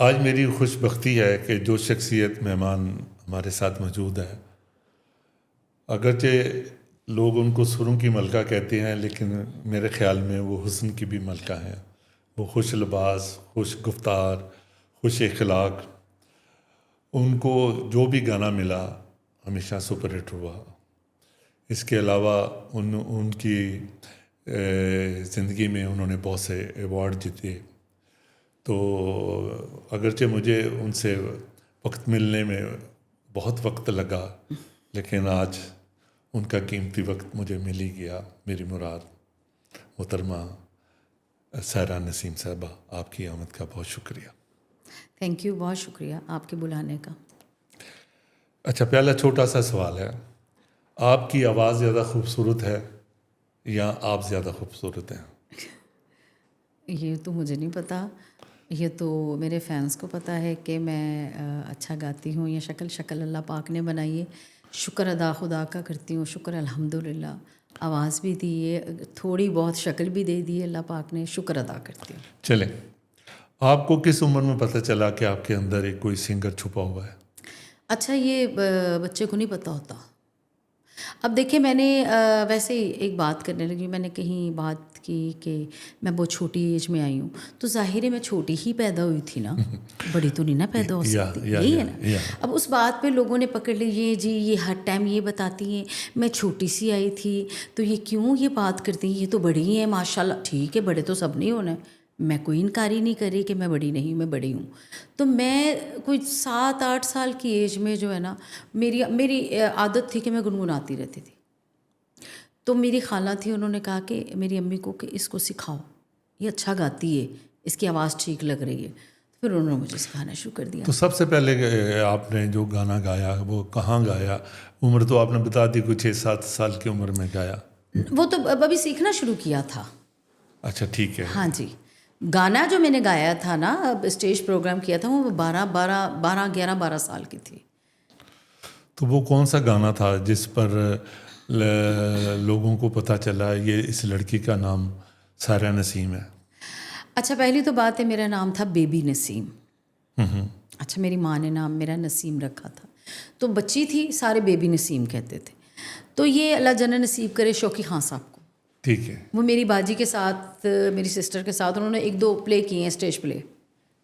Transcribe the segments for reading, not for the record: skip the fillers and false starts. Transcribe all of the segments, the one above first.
आज मेरी खुशबख्ती है कि जो शख्सियत मेहमान हमारे साथ मौजूद है, अगरचे लोग उनको सुरों की मलका कहते हैं, लेकिन मेरे ख़्याल में वो हुस्न की भी मलका हैं। वो खुश लिबास, खुश गुफ्तार, खुश अखलाक, उनको जो भी गाना मिला हमेशा सुपर हिट हुआ। इसके अलावा उनकी ज़िंदगी में उन्होंने बहुत से अवार्ड जीते। तो अगरचे मुझे उनसे वक्त मिलने में बहुत वक्त लगा, लेकिन आज उनका कीमती वक्त मुझे मिल ही गया। मेरी मुराद मोहतरमा सायरा नसीम साहबा, आपकी आमद का बहुत शुक्रिया। थैंक यू, बहुत शुक्रिया आपके बुलाने का। अच्छा, पहला छोटा सा सवाल है, आपकी आवाज़ ज़्यादा खूबसूरत है या आप ज़्यादा खूबसूरत हैं? ये तो मुझे नहीं पता, ये तो मेरे फैंस को पता है कि मैं अच्छा गाती हूँ या शक्ल अल्लाह पाक ने बनाई है। शुक्र अदा खुदा का करती हूँ, शुक्र अल्हम्दुलिल्लाह। आवाज़ भी दी है, थोड़ी बहुत शक्ल भी दे दी है अल्लाह पाक ने, शुक्र अदा करती हूँ। चले, आपको किस उम्र में पता चला कि आपके अंदर एक कोई सिंगर छुपा हुआ है? अच्छा, ये बच्चे को नहीं पता होता। अब देखिए, मैंने वैसे ही एक बात करने लगी, मैंने कहीं बात की कि मैं बहुत छोटी एज में आई हूँ, तो ज़ाहिर है मैं छोटी ही पैदा हुई थी ना, बड़ी तो नहीं ना पैदा हो सकती, यही है ना। अब उस बात पे लोगों ने पकड़ ली, ये जी ये हर टाइम ये बताती हैं मैं छोटी सी आई थी, तो ये क्यों ये बात करती हैं, ये तो बड़ी हैं माशाल्लाह। ठीक है, बड़े तो सब नहीं होना है, मैं कोई इनकारी नहीं कर रही कि मैं बड़ी नहीं, मैं बड़ी हूँ। तो मैं कोई 7-8 साल की एज में जो है ना, मेरी आदत थी कि मैं गुनगुनाती रहती थी। तो मेरी खाला थी, उन्होंने कहा कि मेरी अम्मी को कि इसको सिखाओ, ये अच्छा गाती है, इसकी आवाज़ ठीक लग रही है। फिर उन्होंने मुझे सिखाना शुरू कर दिया। तो सबसे पहले आपने जो गाना गाया वो कहाँ गाया? उम्र तो आपने बता दी, कुछ 6-7 साल की उम्र में गाया। वो तो अभी सीखना शुरू किया था। अच्छा, ठीक है। हाँ जी, गाना जो मैंने गाया था ना, स्टेज प्रोग्राम किया था, वो 11 साल की थी। तो वो कौन सा गाना था जिस पर लोगों को पता चला ये इस लड़की का नाम सायरा नसीम है? अच्छा, पहली तो बात है, मेरा नाम था बेबी नसीम। अच्छा, मेरी माँ ने नाम मेरा नसीम रखा था, तो बच्ची थी, सारे बेबी नसीम कहते थे। तो ये अल्लाह जन्नत नसीब करे शौकी खान साहब को, ठीक है। वो मेरी बाजी के साथ, मेरी सिस्टर के साथ, उन्होंने 1-2 प्ले किए हैं, स्टेज प्ले,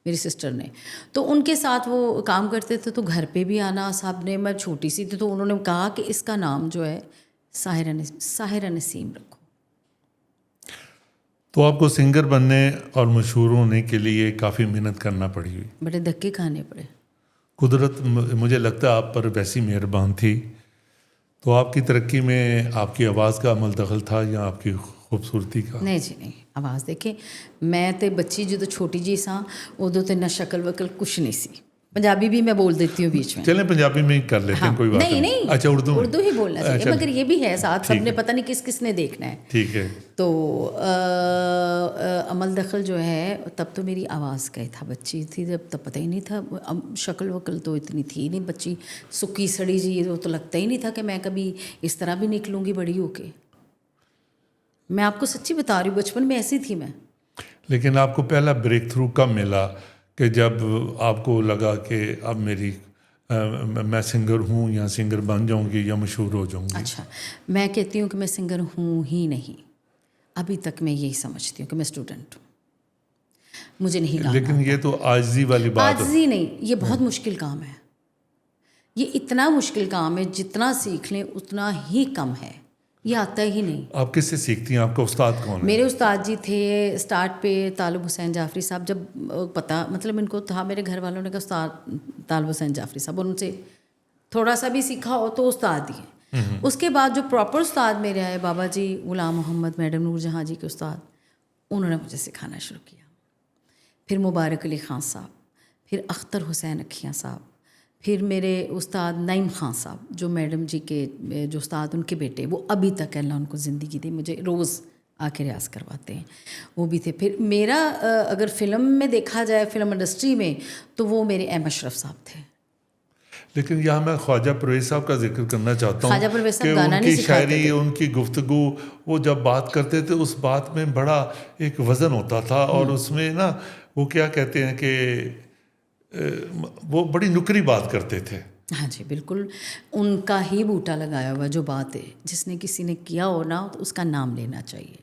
मेरी सिस्टर ने। तो उनके साथ वो काम करते थे, तो घर पे भी आना साहब ने, मैं छोटी सी थी, तो उन्होंने कहा कि इसका नाम जो है साहिरा नसीम रखो। तो आपको सिंगर बनने और मशहूर होने के लिए काफ़ी मेहनत करना पड़ी हुई, बड़े धक्के खाने पड़े। कुदरत मुझे लगता है आप पर वैसी मेहरबान थी। तो आपकी तरक्की में आपकी आवाज़ का अमल दखल था या आपकी खूबसूरती का? नहीं जी नहीं, आवाज़ देखे, मैं तो बच्ची जो छोटी जी सा, उदो तो ना शक्ल वकल कुछ नहीं सी। पंजाबी भी मैं बोल देती हूँ बीच में। चलें, पंजाबी में ही कर लेते हैं, कोई बात नहीं नहीं, अच्छा, उर्दू ही बोलना चाहिए, अच्छा, मगर ये भी है साथ, ठीक सबने है। पता नहीं किसने देखना है। ठीक है। तो अमल दखल जो है, तब तो मेरी आवाज़ का ही था, बच्ची थी जब, तब पता ही नहीं था, शक्ल वकल तो इतनी थी नहीं, बच्ची सुक्की सड़ी जी, वो तो लगता ही नहीं था कि मैं कभी इस तरह भी निकलूँगी बड़ी होके। मैं आपको सच्ची बता रही हूँ, बचपन में ऐसी थी मैं। लेकिन आपको पहला ब्रेक थ्रू कब मिला कि जब आपको लगा कि अब मैं सिंगर हूँ या सिंगर बन जाऊँगी या मशहूर हो जाऊँगी? अच्छा, मैं कहती हूँ कि मैं सिंगर हूँ ही नहीं, अभी तक मैं यही समझती हूँ कि मैं स्टूडेंट हूँ, मुझे नहीं गाना लेकिन ये तो आजिज़ी वाली बात है। आजिज़ी नहीं, ये बहुत मुश्किल काम है। ये इतना मुश्किल काम है, जितना सीख लें उतना ही कम है, ये आता ही नहीं। आप किससे सीखती हैं? आपका उस्ताद कौन है? मेरे उस्ताद जी थे स्टार्ट पे, तालिब हुसैन जाफरी साहब, जब पता मतलब इनको था, मेरे घर वालों ने कहा उस्ताद तालिब हुसैन जाफरी साहब, उनसे थोड़ा सा भी सीखा हो तो उस्ताद ही है। उसके बाद जो प्रॉपर उस्ताद मेरे आए, बाबा जी गुलाम मोहम्मद, मैडम नूर जहाँ जी के उस्ताद, उन्होंने मुझे सिखाना शुरू किया। फिर मुबारक अली ख़ान साहब, फिर अख्तर हुसैन अखियाँ साहब, फिर मेरे उस्ताद नईम ख़ान साहब, जो मैडम जी के जो उस्ताद उनके बेटे, वो अभी तक अल्लाह उनको ज़िंदगी दी, मुझे रोज़ आके रियाज़ करवाते हैं, वो भी थे। फिर मेरा अगर फ़िल्म में देखा जाए, फ़िल्म इंडस्ट्री में, तो वो मेरे एम अशरफ साहब थे। लेकिन यहाँ मैं ख्वाजा परवेज़ साहब का जिक्र करना चाहता ख्वाजा हूँ परवेज़ कि साहब गाना नहीं उनकी सिखाते शायरी, थे। उनकी गुफ्तगू, वो जब बात करते थे उस बात में बड़ा एक वज़न होता था, और उसमें ना वो क्या कहते हैं कि वो बड़ी नुकरी बात करते थे। हाँ जी, बिल्कुल उनका ही बूटा लगाया हुआ जो बात है, जिसने किसी ने किया हो ना तो उसका नाम लेना चाहिए।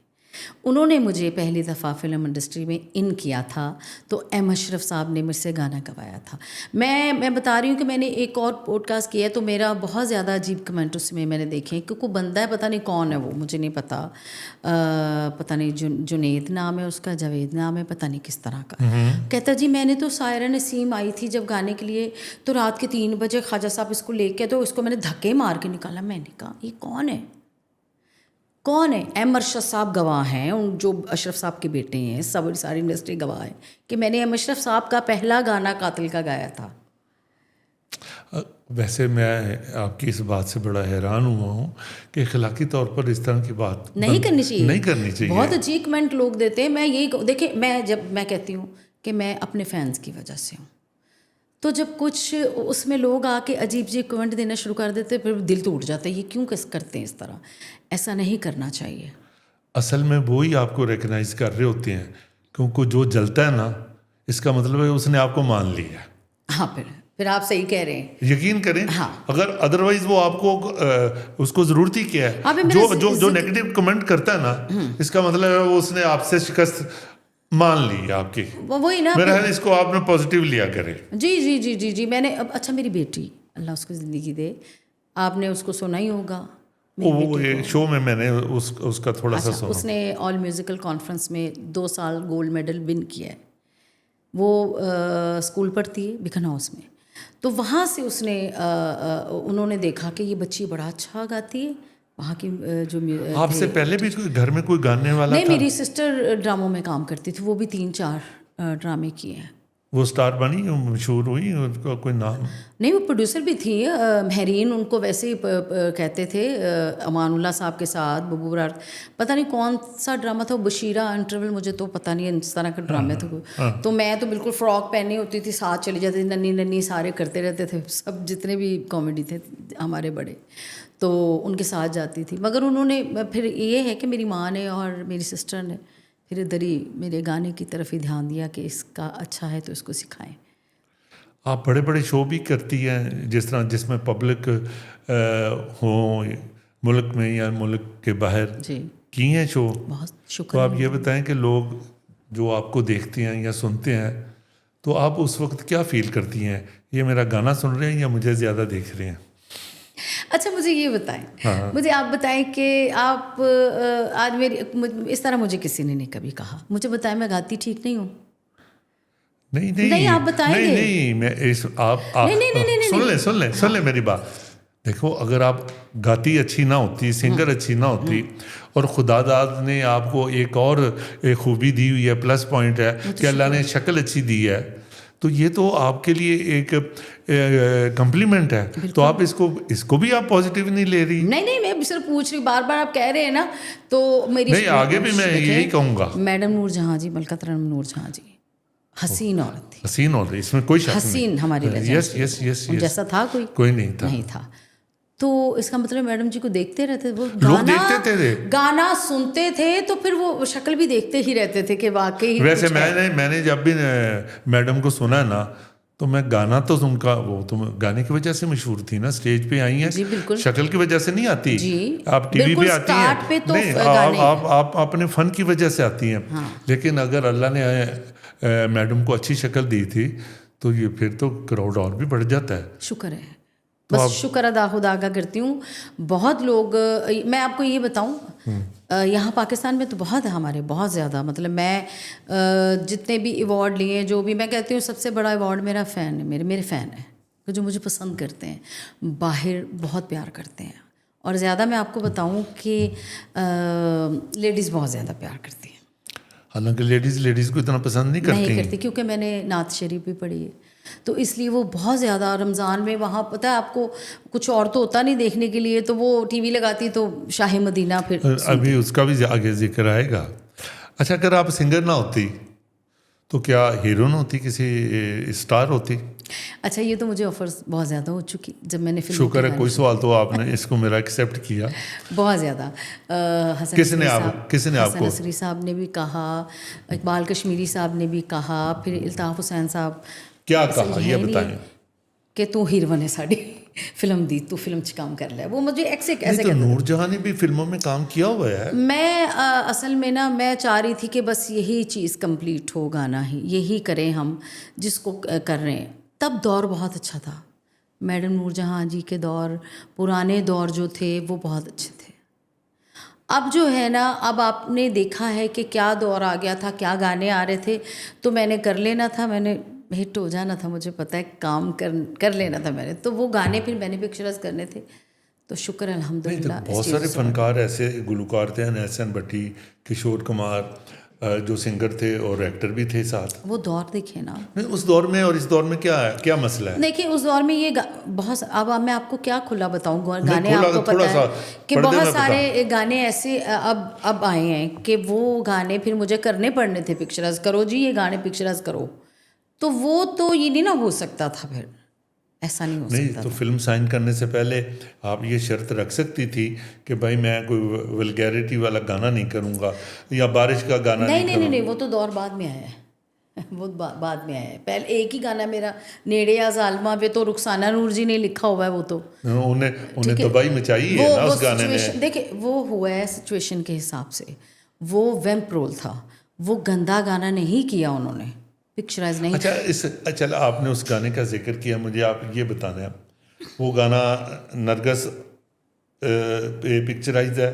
उन्होंने मुझे पहली दफ़ा फ़िल्म इंडस्ट्री में इन किया था तो एम अशरफ साहब ने मुझसे गाना गवाया था। मैं बता रही हूँ कि मैंने एक और पॉडकास्ट किया है तो मेरा बहुत ज़्यादा अजीब कमेंट उसमें मैंने देखे हैं, क्योंकि बंदा है, पता नहीं कौन है वो, मुझे नहीं पता, पता नहीं जुनैद नाम है उसका, जावेद नाम है, पता नहीं किस तरह का। कहता जी मैंने तो सायरा नसीम आई थी जब गाने के लिए, तो रात के 3 बजे ख्वाजा साहब इसको लेके, तो इसको मैंने धक्के मार के निकाला। मैंने कहा ये कौन है, कौन है? एम अशरफ साहब गवाह हैं, उन जो अशरफ साहब के बेटे हैं, सब सारी इंडस्ट्री गवाह है कि मैंने एम अशरफ साहब का पहला गाना कातिल का गाया था। वैसे मैं आपकी इस बात से बड़ा हैरान हुआ हूँ कि अखलाकी तौर पर इस तरह की बात नहीं करनी चाहिए, नहीं करनी चाहिए। बहुत अजीब कमेंट लोग देते हैं। मैं यही देखिए, मैं कहती हूँ कि मैं अपने फैंस की वजह से हूँ, तो जब कुछ उसमें लोग आके अजीब अजीब कमेंट देना शुरू कर देते फिर दिल टूट जाता है, ये क्यों करते हैं इस तरह, ऐसा नहीं करना चाहिए। असल में वो ही आपको रिकग्नाइज कर रहे होते हैं, क्योंकि जो जलता है ना, इसका मतलब है उसने आपको मान लिया। हाँ, फिर आप सही कह रहे हैं, यकीन करें। हाँ। अगर अदरवाइज वो आपको उसको जरूरत ही क्या है, जो नेगेटिव कमेंट करता है ना, इसका मतलब है वो उसने आपसे शिकस्त मान ली आपकी। वही ना, मेरा है इसको आपने पॉजिटिव लिया करे। जी जी जी जी जी मैंने अब अच्छा, मेरी बेटी अल्लाह उसको ज़िंदगी दे, आपने उसको सुना ही होगा, वो एक शो में मैंने उसका थोड़ा सा सुना। उसने ऑल म्यूज़िकल कॉन्फ्रेंस में 2 साल गोल्ड मेडल विन किया है। वो स्कूल पढ़ती है बिकन हाउस में, तो वहाँ से उसने उन्होंने देखा कि ये बच्ची बड़ा अच्छा गाती है। वहाँ की जो आपसे पहले भी घर में कोई गाने वाला नहीं था? मेरी सिस्टर ड्रामों में काम करती थी, वो भी 3-4 ड्रामे किए हैं। वो स्टार बनी, मशहूर हुई, उनका कोई नाम? नहीं, वो प्रोड्यूसर भी थी, महरीन उनको वैसे ही कहते थे, अमानुल्लाह साहब के साथ बबू बरार, पता नहीं कौन सा ड्रामा था, बशीरा इंटरवल, मुझे तो पता नहीं इस तरह का ड्रामे थे। तो मैं तो बिल्कुल फ्रॉक पहनी होती थी, साथ चली जाती थी, नन्ही नन्ही सारे करते रहते थे, सब जितने भी कॉमेडी थे हमारे बड़े, तो उनके साथ जाती थी। मगर उन्होंने फिर ये है कि मेरी माँ ने और मेरी सिस्टर ने फिर इधर ही मेरे गाने की तरफ ही ध्यान दिया कि इसका अच्छा है तो इसको सिखाएं। आप बड़े बड़े शो भी करती हैं, जिस तरह जिसमें पब्लिक हो, मुल्क में या मुल्क के बाहर जी की हैं शो। बहुत शुक्र। तो आप ये बताएं कि लोग जो आपको देखते हैं या सुनते हैं, तो आप उस वक्त क्या फील करती हैं, ये मेरा गाना सुन रहे हैं या मुझे ज़्यादा देख रहे हैं? अच्छा मुझे ये बताएं, हाँ। मुझे आप बताएं कि आप आज मेरी इस तरह मुझे किसी ने नहीं कभी कहा, मुझे बताएं मैं गाती ठीक नहीं हूँ। नहीं आप बताएंगे। नहीं मैं इस आप सुन ले मेरी बात। देखो, अगर आप गाती अच्छी ना होती, सिंगर अच्छी ना होती, और खुदादाद ने आपको एक और खूबी दी हुई है, प्लस पॉइंट है कि अल्लाह ने शक्ल अच्छी दी है, तो ये तो आपके लिए एक कम्प्लीमेंट है। तो आप इसको भी आप पॉजिटिव नहीं ले रही? नहीं मैं सिर्फ पूछ रही, बार बार आप कह रहे हैं ना, तो मेरी नहीं, आगे भी मैं यही कहूँगा। मैडम नूरजहां जी, मलकत रानी नूरजहां जी हसीन औरत थी, हसीन औरत, इसमें कोई शक नहीं। हसीन हमारी यस जैसा था कोई नहीं था। तो इसका मतलब मैडम जी को देखते रहते थे, वो लोग देखते थे, गाना सुनते थे, तो फिर वो शक्ल भी देखते ही रहते थे कि वाकई। वैसे मैंने जब भी मैडम को सुना है ना, तो मैं गाना तो उनका, वो तो गाने की वजह से मशहूर थी ना, स्टेज पे आई हैं, शक्ल की वजह से नहीं आती जी। आप टीवी पे आती हैं तो नहीं, आप अपने फन की वजह से आती हैं। हाँ। लेकिन अगर अल्लाह ने मैडम को अच्छी शक्ल दी थी तो ये फिर तो क्राउड और भी बढ़ जाता है। शुक्र है, बस शुक्र अदा खुदा का करती हूँ। बहुत लोग, मैं आपको ये बताऊँ, यहाँ पाकिस्तान में तो बहुत है हमारे, बहुत ज़्यादा, मतलब मैं जितने भी अवार्ड लिए, जो भी, मैं कहती हूँ सबसे बड़ा अवार्ड मेरा फ़ैन है, मेरे फ़ैन है जो मुझे पसंद करते हैं, बाहर बहुत प्यार करते हैं। और ज़्यादा मैं आपको बताऊँ कि लेडीज़ बहुत ज़्यादा प्यार करती हैं। हालांकि लेडीज़ को इतना पसंद नहीं करती क्योंकि मैंने नात शरीफ भी पढ़ी है, तो इसलिए वो बहुत ज़्यादा रमज़ान में वहाँ, पता है आपको, कुछ और तो होता नहीं देखने के लिए, तो वो टीवी लगाती तो शाही मदीना, फिर अभी उसका भी आगे जिक्र आएगा। अच्छा, अगर आप सिंगर ना होती तो क्या हीरोइन होती, किसी स्टार होती? अच्छा, ये तो मुझे ऑफर्स बहुत ज़्यादा हो चुकी जब मैंने फिल्म। शुक्र है कोई सवाल तो आपने इसको मेरा एक्सेप्ट किया। बहुत ज़्यादा। किसने आपको? नसरी साहब ने भी कहा, इकबाल कश्मीरी साहब ने भी कहा, फिर इल्ताफ़ हुसैन साहब क्या कहा ये बताएं। कि तू हीरोइन है साड़ी फिल्म दी, तू फिल्म च काम कर ले। वो मुझे ऐसे नहीं, तो नूरजहां ने भी फिल्मों में काम किया हुआ है। मैं असल में ना मैं चाह रही थी कि बस यही चीज़ कंप्लीट हो, गाना ही यही करें हम जिसको कर रहे हैं। तब दौर बहुत अच्छा था, मैडम नूरजहां जी के दौर, पुराने दौर जो थे वो बहुत अच्छे थे। अब जो है ना, अब आपने देखा है कि क्या दौर आ गया था, क्या गाने आ रहे थे, तो मैंने कर लेना था, मैंने हिट हो जाना था, मुझे पता है काम कर लेना था मैंने, तो वो गाने फिर मैंने पिक्चराइज करने थे। तो शुक्र नहीं, तो अल्हम्दुलिल्लाह बहुत सारे फनकार ऐसे गुलकार थे, एहसन भट्टी, किशोर कुमार, जो सिंगर थे और एक्टर भी थे साथ। वो दौर देखे ना। नहीं, उस दौर में और इस दौर में क्या है, क्या मसला है? देखिए उस दौर में ये बहुत, अब मैं आपको क्या खुला बताऊं, गाने नहीं, आपको पता है कि पर्दे बहुत में सारे गाने ऐसे अब आए हैं कि वो गाने फिर मुझे करने पड़ने थे, पिक्चराइज करो जी, ये गाने पिक्चराइज करो, तो वो तो ये नहीं ना हो सकता था, फिर ऐसा नहीं हो नहीं, सकता तो था। फिल्म साइन करने से पहले आप ये शर्त रख सकती थी कि भाई मैं कोई वल्गैरिटी वाला गाना नहीं करूँगा या बारिश का गाना नहीं नहीं नहीं करूँगा। नहीं, वो तो दौर बाद में आया है वो बाद में आया है। पहले एक ही गाना मेरा नेड़े या जालमा पे तो रुखसाना नूर जी ने लिखा हुआ है, वो तो उन्हें तबाही मचाई है ना उस गाने ने। देखिए वो हुआ है सिचुएशन के हिसाब से, वो वैम्प रोल था, वो गंदा गाना नहीं किया उन्होंने, पिक्चराइज नहीं। अच्छा, आपने उस गाने का जिक्र किया, मुझे आप ये बताना है, वो गाना नरगस पे पिक्चराइज है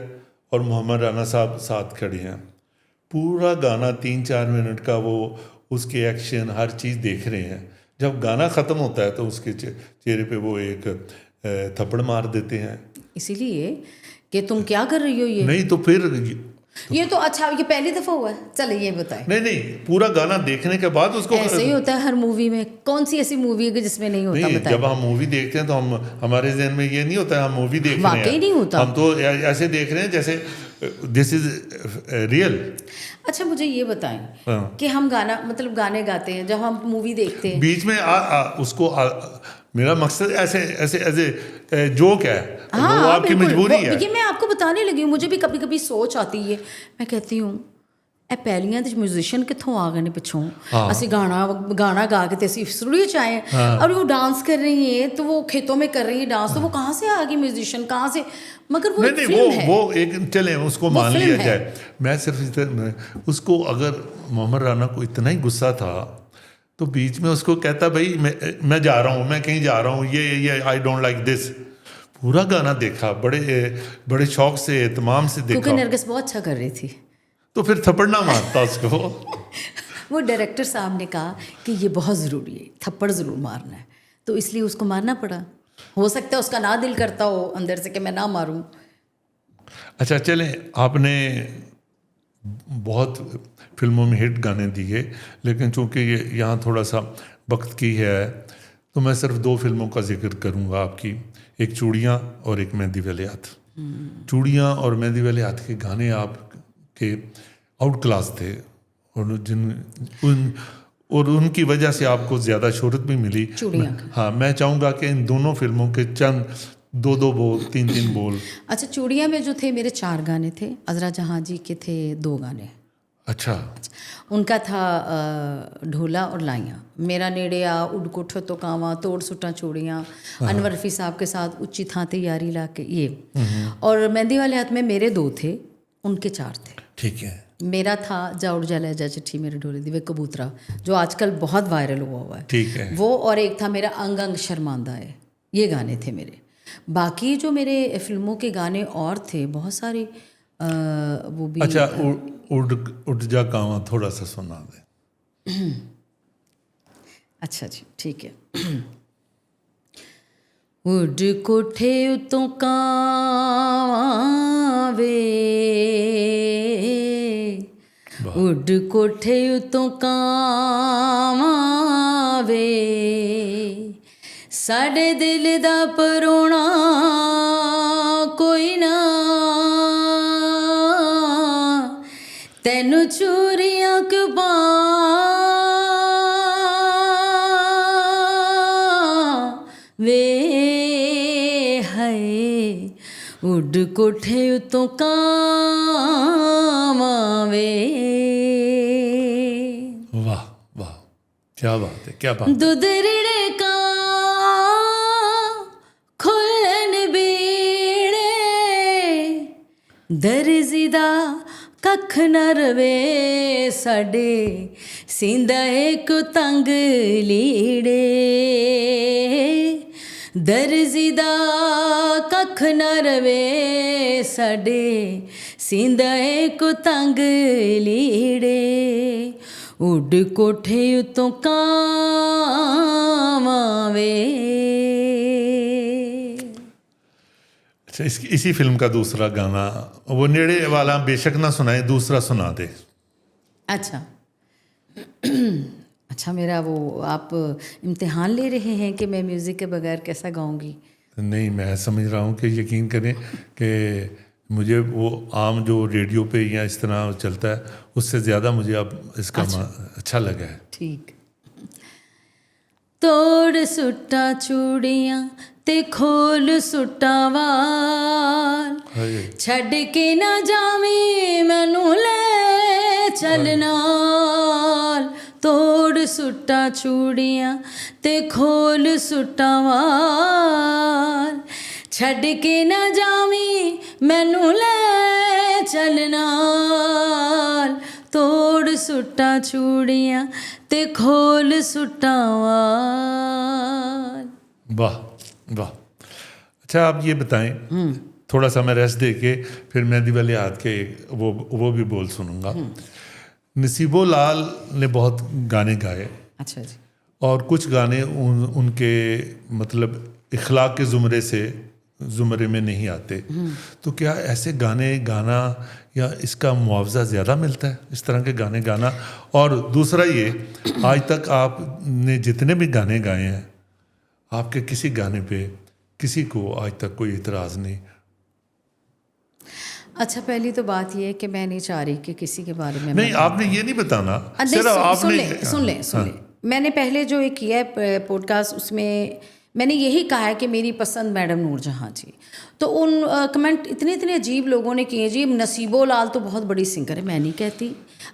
और मोहम्मद राना साहब साथ खड़े हैं, पूरा गाना 3-4 मिनट का, वो उसके एक्शन हर चीज़ देख रहे हैं। जब गाना ख़त्म होता है तो उसके चेहरे पे वो एक थप्पड़ मार देते हैं। इसीलिए कि तुम क्या कर रही हो ये। नहीं तो फिर ये तो अच्छा, ये पहली दफ़ा हुआ है, चले ये बताएं। नहीं, पूरा गाना देखने के बाद उसको ऐसे ही होता है हर मूवी में, कौन सी ऐसी मूवी है कि जिसमें नहीं होता, नहीं, बताएं। जब हम मूवी देखते हैं तो हमारे जहन में ये नहीं होता है हम मूवी देख रहे हैं, वाकई नहीं होता, हम तो ऐसे देख रहे हैं जैसे दिस इज रियल। अच्छा मुझे ये बताएं कि हम गाना मतलब गाने गाते हैं, जब हम मूवी देखते हैं बीच में मेरा मकसद ऐसे ऐसे ऐसे जोक है, हाँ, वो आपकी मजबूरी है। ये मैं आपको बताने लगी हूँ, मुझे भी कभी कभी सोच आती है, मैं कहती हूँ ਇਹ ਪਹਿਲੀਆਂ ਦੇ म्यूजिशियन कितों आ गए ने पिछों, ਅਸੀਂ गाना गा के ਅਸੀਂ स्टूडियो च आए हैं और वो डांस कर रही है, तो वो खेतों में कर रही है डांस, तो वो कहाँ से आ गई म्यूजिशियन, कहाँ से, मगर वो नहीं, वो एक चले उसको मान लिया जाए। मैं सिर्फ उसको, अगर मोहम्मद राना को इतना ही गुस्सा था तो बीच में उसको कहता भाई मैं जा रहा हूँ, मैं कहीं जा रहा हूँ, ये आई डोंट लाइक दिस, पूरा गाना देखा, बड़े शौक से एहतमाम से देखा, क्योंकि नरगिस बहुत अच्छा कर रही थी, तो फिर थप्पड़ ना मारता उसको। वो डायरेक्टर साहब ने कहा कि ये बहुत ज़रूरी है, थप्पड़ ज़रूर मारना है, तो इसलिए उसको मारना पड़ा। हो सकता है उसका ना दिल करता हो अंदर से कि मैं ना मारूं। अच्छा चलें, आपने बहुत फिल्मों में हिट गाने दिए, लेकिन चूंकि ये यहाँ थोड़ा सा वक्त की है तो मैं सिर्फ 2 फिल्मों का जिक्र करूँगा आपकी, एक चूड़ियाँ और एक मेहंदी वाले हाथ। चूड़ियाँ और मेहंदी वाले हाथ के गाने आपके आउट क्लास थे और उनकी वजह से आपको ज़्यादा शोहरत भी मिली। हाँ, मैं चाहूँगा कि इन दोनों फिल्मों के चंद 2-2 बोल, 3-3 बोल। अच्छा, चूड़ियाँ में जो थे मेरे 4 गाने थे, अजरा जहाँ जी के थे 2 गाने। अच्छा, उनका था ढोला और लाइयाँ, मेरा नेड़े आ, उड़ कोठ तो कावा, तोड़ सुटा चूड़ियाँ, अनवर रफ़ी साहब के साथ उच्ची थां ते यारी ला के, ये। और मेहंदी वाले हाथ में मेरे 2 थे, उनके 4 थे। ठीक है। मेरा था जा उड़ जा ले जा चिट्ठी मेरे ढोले दी वे कबूतरा, जो आजकल बहुत वायरल हुआ है, ठीक है वो, और एक था मेरा अंग अंग शर्मांदा है, ये गाने थे मेरे। बाकी जो मेरे फिल्मों के गाने और थे बहुत सारे, वो भी। अच्छा, उड़ जा कावा थोड़ा सा सुना दे। अच्छा जी, ठीक है। उड़ कोठे उतों कावा वे, उड़ कोठे उतों कावा वे, साडे दिल दा परोना कोई ना, तैनू चूरियां क्यों वे है, उड़ कोठे उतों कावा वे। वाह वाह, क्या बात है, क्या बात है। दुध रिड़का खुलन बीड़े, दर्जी दा कख न रवे साडे, सींदा एक तंग लीड़े। दर्जी दा कख न रवे साडे, सींदा एक तंग लीड़े। उड कोठे उतों कावां वे। अच्छा, इसी फिल्म का दूसरा गाना, वो नेड़े वाला बेशक ना सुनाए, दूसरा सुना दे। अच्छा अच्छा, मेरा वो आप इम्तिहान ले रहे हैं कि मैं म्यूज़िक के बगैर कैसा गाऊंगी? नहीं, मैं समझ रहा हूँ कि यकीन करें कि मुझे वो आम जो रेडियो पे या इस तरह चलता है उससे ज़्यादा मुझे अब इसका अच्छा लगा है। ठीक। तोड़ सुट्टा चूड़ियाँ ते खोल सुट्टा वाल, छड़ के ना जावी मैनू ले चल नाल। तोड़ सुट्टा चूड़ियाँ ते खोल सुट्टा वाल, छड़ के ना जावी मैनू ले चल नाल। तोड़ सुट्टा चूड़ियाँ ते खोल सुट्टा वाल। वाह वाह। अच्छा, आप ये बताएं, थोड़ा सा मैं रेस्ट दे के फिर मेहंदी वाले हाथ के वो भी बोल सुनूंगा। नसीबो लाल ने बहुत गाने गाए। अच्छा जी। और कुछ गाने उनके मतलब इखलाक के ज़ुमरे में नहीं आते। तो क्या ऐसे गाने गाना या इसका मुआवजा ज़्यादा मिलता है, इस तरह के गाने गाना? और दूसरा ये, आज तक आपने जितने भी गाने गाए हैं, आपके किसी गाने पे किसी को आज तक कोई इतराज़ नहीं? अच्छा, पहली तो बात ये है कि मैं नहीं चाह रही कि किसी के बारे में नहीं, आपने ये नहीं बताना, सिर्फ आपने सुन ले। मैंने पहले जो एक किया है पॉडकास्ट, उसमें मैंने यही कहा है कि मेरी पसंद मैडम नूरजहां जी। तो उन कमेंट इतने अजीब लोगों ने किए जी, नसीबो लाल तो बहुत बड़ी सिंगर है। मैं नहीं कहती,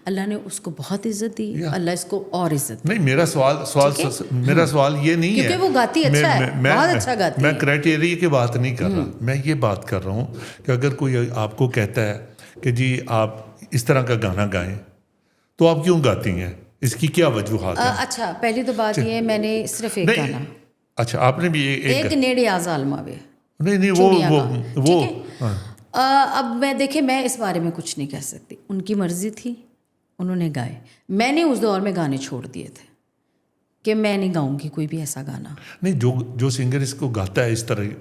अल्लाह ने उसको बहुत इज्जत दी, अल्लाह इसको और इज्जत। नहीं, मेरा सवाल ये नहीं है, क्योंकि वो गाती अच्छा है, बहुत अच्छा गाती है। मैं क्राइटेरिया की बात नहीं कर रहा, मैं ये बात कर रहा हूँ कि अगर कोई आपको कहता है कि जी आप इस तरह का गाना गाएं, तो आप क्यों गाती हैं? इसकी क्या वजूहात है? अच्छा, पहली तो बात ये है, मैंने सिर्फ एक गाना। अच्छा, आपने भी एक नेड़े आज़ालमावे। नहीं वो अब मैं देखिए, मैं इस बारे में कुछ नहीं कह सकती, उनकी मर्जी थी, उन्होंने गाए। मैंने उस दौर में गाने छोड़ दिए थे कि मैं नहीं गाऊंगी कोई भी ऐसा गाना। नहीं, जो सिंगर इसको गाता है इस तरह,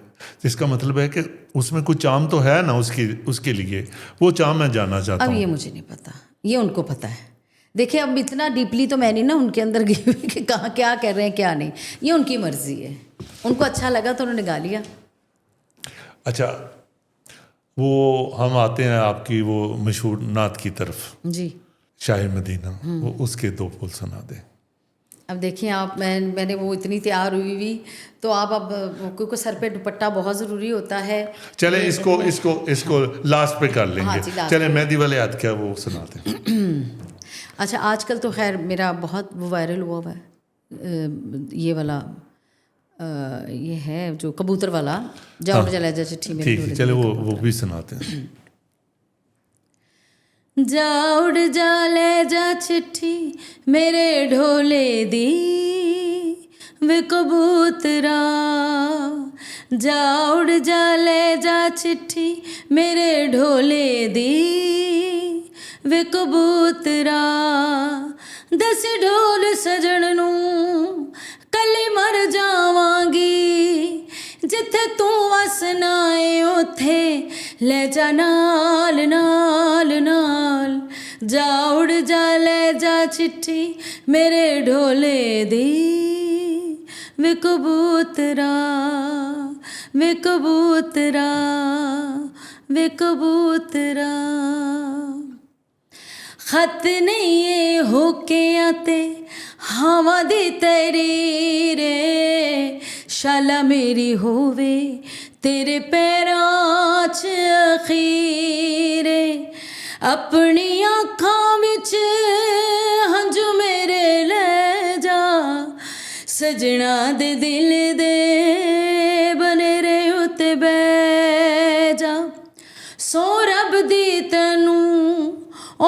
इसका मतलब है कि उसमें कुछ चाम तो है ना उसके लिए, वो चाम मैं जानना चाहता हूँ। अब ये मुझे नहीं पता, ये उनको पता है। देखिए, अब इतना डीपली तो मैं नहीं ना उनके अंदर गई हुई कि कहाँ क्या कर रहे हैं क्या नहीं, ये उनकी मर्जी है, उनको अच्छा लगा तो उन्होंने गा लिया। अच्छा, वो हम आते हैं आपकी वो मशहूर नात की तरफ जी, शाह मदीना, वो उसके दो बोल सुना दें। अब देखिए आप, मैंने वो इतनी तैयार हुई तो आप अब, क्योंकि सर पे दुपट्टा बहुत ज़रूरी होता है। चले इसको लास्ट पे कर लेंगे। हाँ, चले मेहंदी वाले हाथ क्या वो सुना दें। अच्छा, आजकल तो खैर मेरा बहुत वो वायरल हुआ है, ये वाला ये है जो कबूतर वाला, जाओ चला जा चिट्ठी मेरे ढोले। चले वो भी सुनाते हैं। जा उड़ जा ले जा चिट्ठी मेरे ढोले दी, वे कबूतरा। जा उड़ जा ले जा चिट्ठी मेरे ढोले दी, वे कबूतरा। दस ढोल सजण नूं कली मर जावांगी, जिथे तू वसना है उथे ले जा नाल नाल नाल। जा उड़ जा ले जा चिट्ठी मेरे ढोले दी, वे कबूतरा वे कबूतरा वे कबूतरा। खत नहीं ये होके आते हवा दी तेरी रे, शाला मेरी होवे तेरे पैरां च अखीरे। अपनी आँखां विच हंझू मेरे ले जा, सजना दे दिल दे बनेरे उत्ते बह जा सो रब दी तैनू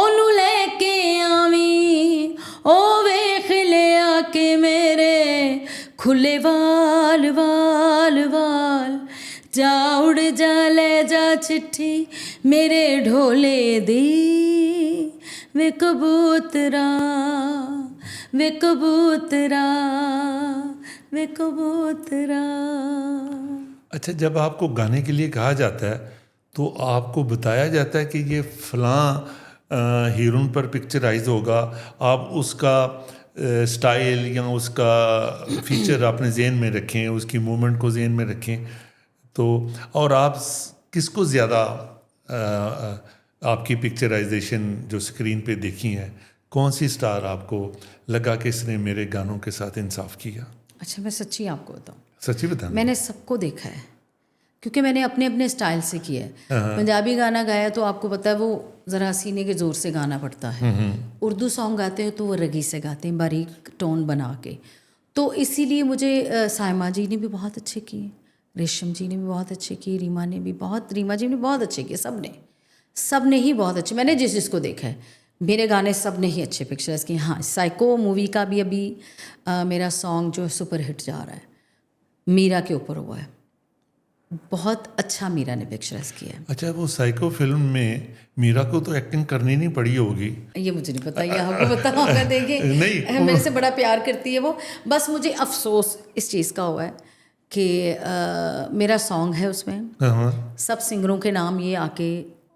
ओनू लेके आवीं ओ वेख लिया के मेरे खुले वाल वाल वाल जा उड़ जा ले जा चिट्ठी मेरे ढोले दी वे कबूतरा वे कबूतरा वे कबूतरा। अच्छा, जब आपको गाने के लिए कहा जाता है तो आपको बताया जाता है कि ये फ़लाँ हीरोइन पर पिक्चराइज होगा, आप उसका स्टाइल या उसका फीचर अपने जहन में रखें, उसकी मूवमेंट को जहन में रखें, तो और आप किसको ज़्यादा आपकी पिक्चराइजेशन जो स्क्रीन पे देखी है, कौन सी स्टार आपको लगा कि इसने मेरे गानों के साथ इंसाफ किया? अच्छा, मैं सच्ची आपको बताऊँ, सच्ची बताना? मैंने सबको देखा है क्योंकि मैंने अपने अपने स्टाइल से किया है। पंजाबी गाना गाया तो आपको पता है वो ज़रा सीने के ज़ोर से गाना पड़ता है। उर्दू सॉन्ग गाते हैं तो वो रगी से गाते हैं, बारीक टोन बना के। तो इसीलिए मुझे सायमा जी ने भी बहुत अच्छे किए, रेशम जी ने भी बहुत अच्छे किए, रीमा जी ने बहुत अच्छे किए, सब ने ही बहुत अच्छे। मैंने जिस जिसको देखा है मेरे गाने सब ने ही अच्छे पिक्चर्स किए। हाँ, साइको मूवी का भी अभी मेरा सॉन्ग जो सुपर हिट जा रहा है, मीरा के ऊपर हुआ है, बहुत अच्छा मीरा ने पिक्चराइज किया है। अच्छा, वो साइको फिल्म में मीरा को तो एक्टिंग करनी नहीं पड़ी होगी? ये मुझे नहीं पता, ये आपको पता होगा। देखिए नहीं, मेरे से बड़ा प्यार करती है वो। बस मुझे अफसोस इस चीज़ का हुआ है कि मेरा सॉन्ग है उसमें, सब सिंगरों के नाम ये आके